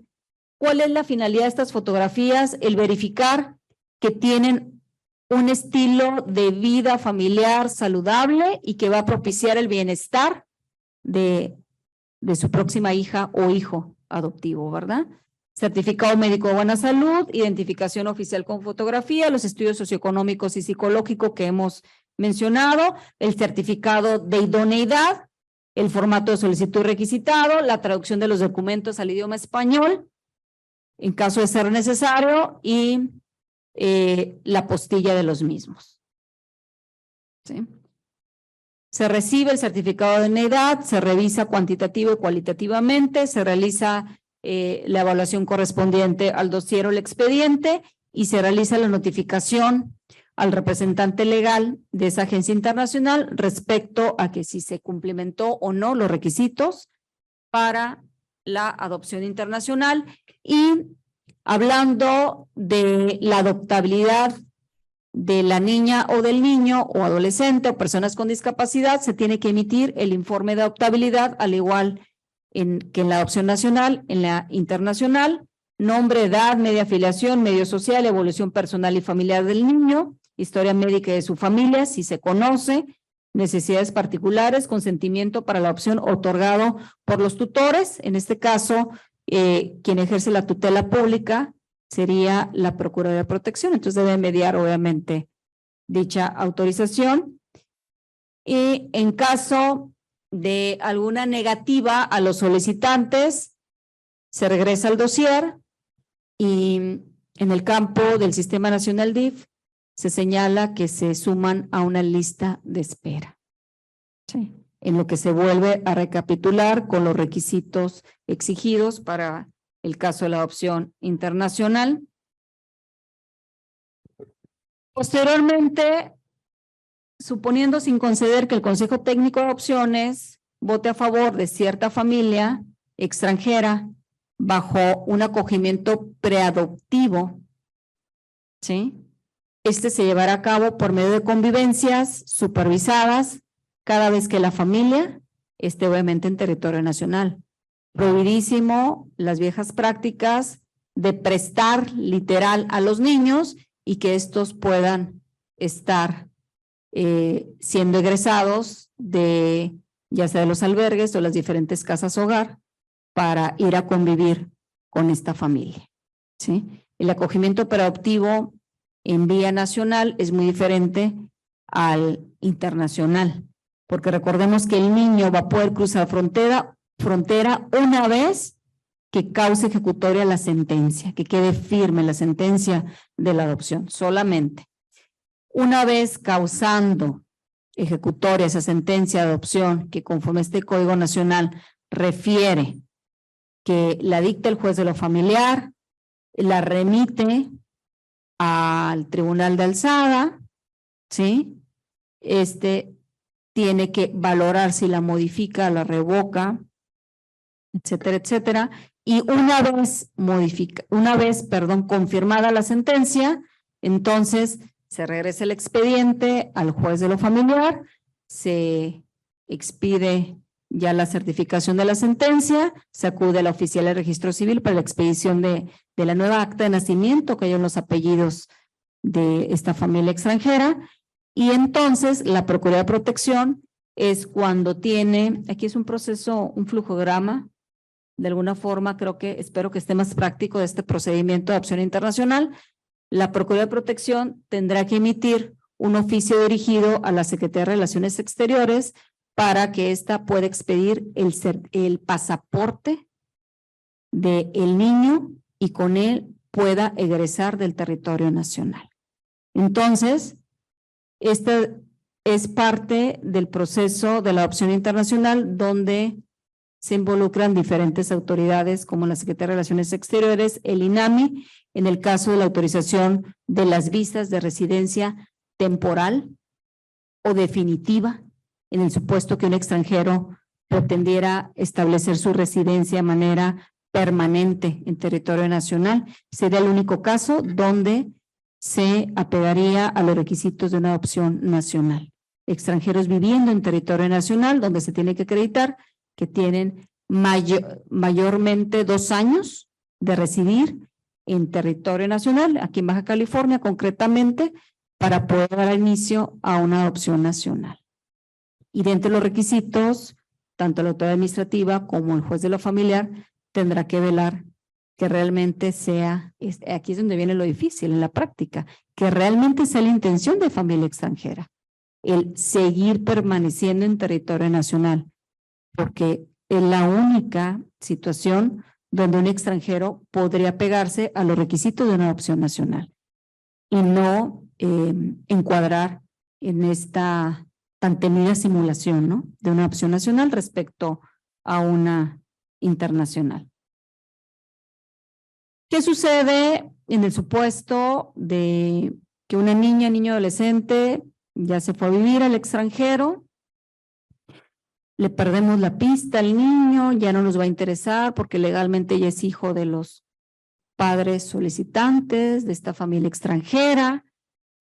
¿Cuál es la finalidad de estas fotografías? El verificar que tienen un estilo de vida familiar saludable y que va a propiciar el bienestar de su próxima hija o hijo adoptivo, ¿verdad? Certificado médico de buena salud, identificación oficial con fotografía, los estudios socioeconómicos y psicológicos que hemos mencionado, el certificado de idoneidad, el formato de solicitud requisitado, la traducción de los documentos al idioma español, en caso de ser necesario, y la postilla de los mismos. ¿Sí? Se recibe el certificado de idoneidad, se revisa cuantitativa y cualitativamente, se realiza la evaluación correspondiente al dossier o el expediente y se realiza la notificación al representante legal de esa agencia internacional respecto a que si se cumplimentó o no los requisitos para la adopción internacional. Y hablando de la adoptabilidad de la niña o del niño o adolescente o personas con discapacidad, se tiene que emitir el informe de adoptabilidad al igual que en la adopción nacional, en la internacional, nombre, edad, media afiliación, medio social, evolución personal y familiar del niño, historia médica de su familia, si se conoce, necesidades particulares, consentimiento para la adopción otorgado por los tutores, en este caso, quien ejerce la tutela pública sería la Procuraduría de Protección, entonces debe mediar obviamente dicha autorización. Y en caso de alguna negativa a los solicitantes, se regresa al dossier y en el campo del Sistema Nacional DIF se señala que se suman a una lista de espera. Sí. En lo que se vuelve a recapitular con los requisitos exigidos para el caso de la adopción internacional. Posteriormente, suponiendo sin conceder que el Consejo Técnico de Adopciones vote a favor de cierta familia extranjera bajo un acogimiento preadoptivo, ¿sí? Se llevará a cabo por medio de convivencias supervisadas cada vez que la familia esté obviamente en territorio nacional. Prohibidísimo las viejas prácticas de prestar literal a los niños y que estos puedan estar siendo egresados de ya sea de los albergues o las diferentes casas hogar para ir a convivir con esta familia, ¿sí? El acogimiento preadoptivo en vía nacional es muy diferente al internacional, porque recordemos que el niño va a poder cruzar frontera una vez que cause ejecutoria la sentencia, que quede firme la sentencia de la adopción, solamente. Una vez causando ejecutoria esa sentencia de adopción, que conforme este Código Nacional refiere que la dicta el juez de lo familiar, la remite al Tribunal de Alzada, ¿sí? Tiene que valorar si la modifica, la revoca, etcétera, etcétera. Y una vez confirmada la sentencia, entonces se regresa el expediente al juez de lo familiar, se expide ya la certificación de la sentencia, se acude a la oficial de registro civil para la expedición de la nueva acta de nacimiento, que hay en los apellidos de esta familia extranjera, y entonces la Procuraduría de Protección es cuando tiene, aquí es un proceso, un flujograma, de alguna forma espero que esté más práctico de este procedimiento de adopción internacional. La Procuraduría de Protección tendrá que emitir un oficio dirigido a la Secretaría de Relaciones Exteriores para que ésta pueda expedir el pasaporte del niño y con él pueda egresar del territorio nacional. Entonces, esta es parte del proceso de la adopción internacional donde se involucran diferentes autoridades como la Secretaría de Relaciones Exteriores, el INAMI, en el caso de la autorización de las visas de residencia temporal o definitiva, en el supuesto que un extranjero pretendiera establecer su residencia de manera permanente en territorio nacional. Sería el único caso donde se apegaría a los requisitos de una adopción nacional. Extranjeros viviendo en territorio nacional, donde se tiene que acreditar que tienen mayormente 2 años de residir en territorio nacional, aquí en Baja California concretamente, para poder dar inicio a una adopción nacional. Y dentro de los requisitos, tanto la autoridad administrativa como el juez de lo familiar tendrá que velar que realmente sea, aquí es donde viene lo difícil en la práctica, que realmente sea la intención de familia extranjera, el seguir permaneciendo en territorio nacional, porque es la única situación donde un extranjero podría pegarse a los requisitos de una adopción nacional y no encuadrar en esta tan temida simulación, ¿no?, de una adopción nacional respecto a una internacional. ¿Qué sucede en el supuesto de que una niña, niño adolescente ya se fue a vivir al extranjero? Le perdemos la pista al niño, ya no nos va a interesar porque legalmente ya es hijo de los padres solicitantes de esta familia extranjera.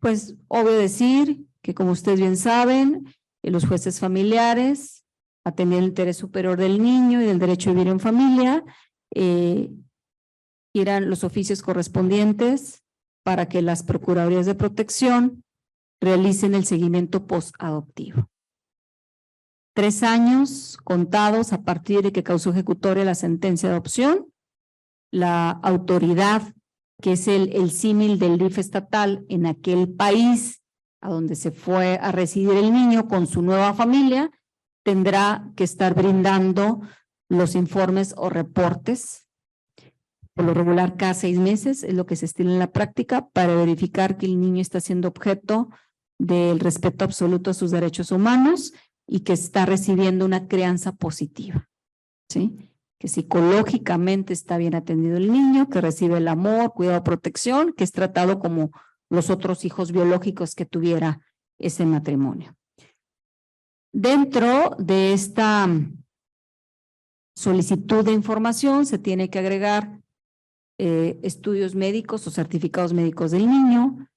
Pues obvio decir que, como ustedes bien saben, los jueces familiares, atendiendo el interés superior del niño y del derecho a vivir en familia, irán los oficios correspondientes para que las Procuradurías de Protección realicen el seguimiento post-adoptivo. 3 años contados a partir de que causó ejecutoria la sentencia de adopción, la autoridad, que es el símil del DIF estatal en aquel país a donde se fue a residir el niño con su nueva familia, tendrá que estar brindando los informes o reportes, por lo regular cada 6 meses, es lo que se estila en la práctica, para verificar que el niño está siendo objeto del respeto absoluto a sus derechos humanos y que está recibiendo una crianza positiva, ¿sí? Que psicológicamente está bien atendido el niño, que recibe el amor, cuidado, protección, que es tratado como los otros hijos biológicos que tuviera ese matrimonio. Dentro de esta solicitud de información se tiene que agregar estudios médicos o certificados médicos del niño,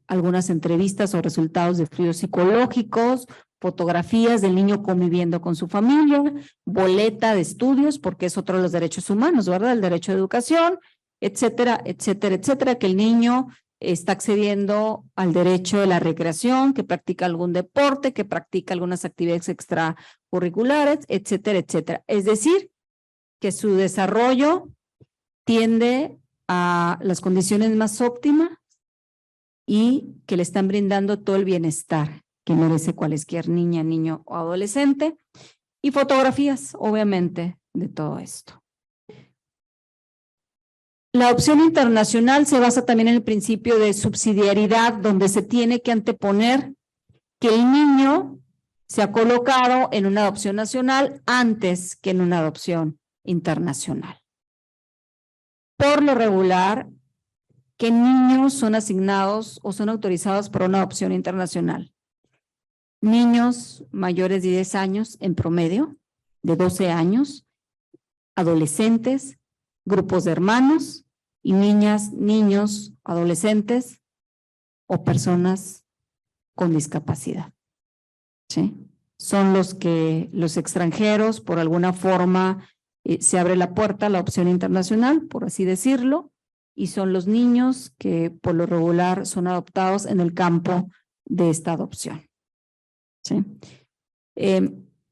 algunas entrevistas o resultados de estudios psicológicos, fotografías del niño conviviendo con su familia, boleta de estudios, porque es otro de los derechos humanos, ¿verdad? El derecho a educación, etcétera, etcétera, etcétera, que el niño está accediendo al derecho de la recreación, que practica algún deporte, que practica algunas actividades extracurriculares, etcétera, etcétera. Es decir, que su desarrollo tiende a las condiciones más óptimas y que le están brindando todo el bienestar que merece cualquier niña, niño o adolescente, y fotografías, obviamente, de todo esto. La opción internacional se basa también en el principio de subsidiariedad, donde se tiene que anteponer que el niño se ha colocado en una adopción nacional antes que en una adopción internacional. Por lo regular, ¿qué niños son asignados o son autorizados por una adopción internacional? Niños mayores de 10 años en promedio, de 12 años, adolescentes, grupos de hermanos y niñas, niños, adolescentes o personas con discapacidad. ¿Sí? Son los extranjeros, por alguna forma, se abre la puerta a la opción internacional, por así decirlo, y son los niños que por lo regular son adoptados en el campo de esta adopción. ¿Sí?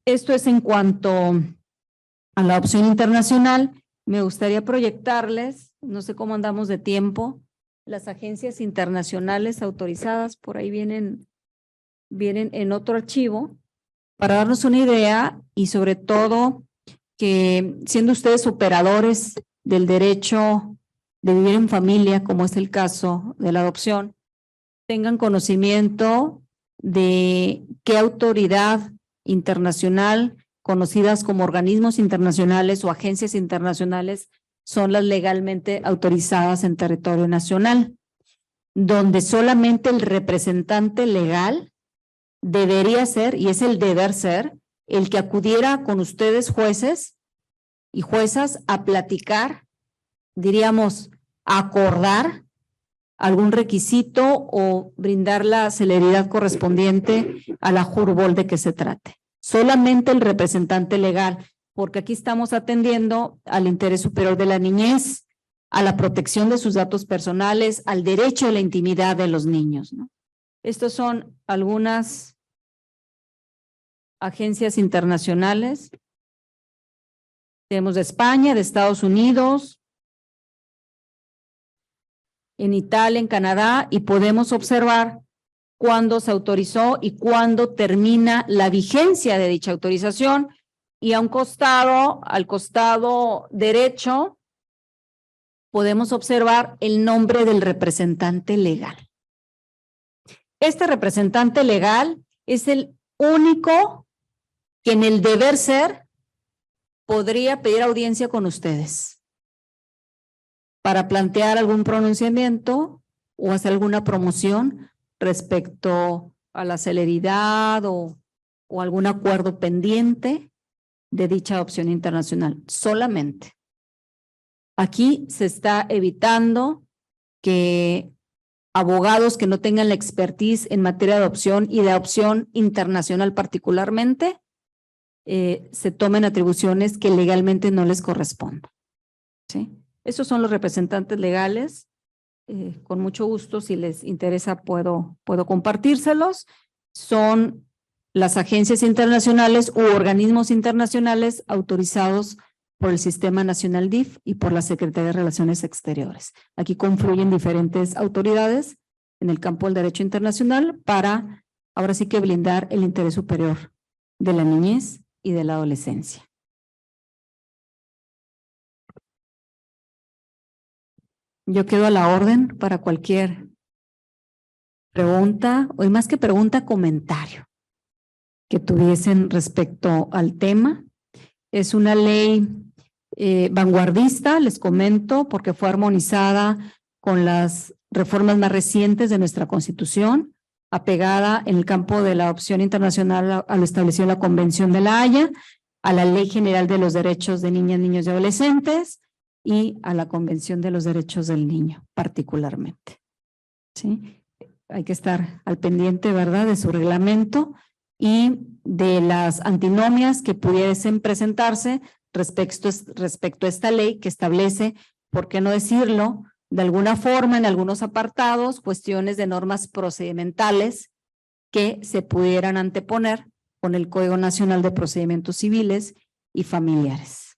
Esto es en cuanto a la opción internacional. Me gustaría proyectarles, no sé cómo andamos de tiempo, las agencias internacionales autorizadas, por ahí vienen en otro archivo, para darnos una idea y sobre todo que siendo ustedes operadores del derecho de vivir en familia, como es el caso de la adopción, tengan conocimiento de qué autoridad internacional, conocidas como organismos internacionales o agencias internacionales, son las legalmente autorizadas en territorio nacional, donde solamente el representante legal debería ser, y es el deber ser, el que acudiera con ustedes jueces y juezas a platicar, diríamos, a acordar algún requisito o brindar la celeridad correspondiente a la jurbol de que se trate. Solamente el representante legal, porque aquí estamos atendiendo al interés superior de la niñez, a la protección de sus datos personales, al derecho a la intimidad de los niños, ¿no? Estos son algunas agencias internacionales. Tenemos de España, de Estados Unidos, en Italia, en Canadá, y podemos observar cuándo se autorizó y cuándo termina la vigencia de dicha autorización. Y a un costado, al costado derecho, podemos observar el nombre del representante legal. Este representante legal es el único que en el deber ser podría pedir audiencia con ustedes para plantear algún pronunciamiento o hacer alguna promoción respecto a la celeridad o algún acuerdo pendiente de dicha adopción internacional, solamente. Aquí se está evitando que abogados que no tengan la expertise en materia de adopción y de adopción internacional particularmente, se tomen atribuciones que legalmente no les correspondan. ¿Sí? Esos son los representantes legales. Con mucho gusto, si les interesa, puedo compartírselos. Son las agencias internacionales u organismos internacionales autorizados por el Sistema Nacional DIF y por la Secretaría de Relaciones Exteriores. Aquí confluyen diferentes autoridades en el campo del derecho internacional para, ahora sí que blindar el interés superior de la niñez y de la adolescencia. Yo quedo a la orden para cualquier pregunta, o más que pregunta, comentario que tuviesen respecto al tema. Es una ley vanguardista, les comento, porque fue armonizada con las reformas más recientes de nuestra Constitución, apegada en el campo de la adopción internacional a lo establecido en la Convención de La Haya, a la Ley General de los Derechos de Niñas, Niños y Adolescentes y a la Convención de los Derechos del Niño, particularmente. ¿Sí? Hay que estar al pendiente, ¿verdad?, de su reglamento y de las antinomias que pudiesen presentarse respecto a esta ley que establece, por qué no decirlo, de alguna forma, en algunos apartados, cuestiones de normas procedimentales que se pudieran anteponer con el Código Nacional de Procedimientos Civiles y Familiares.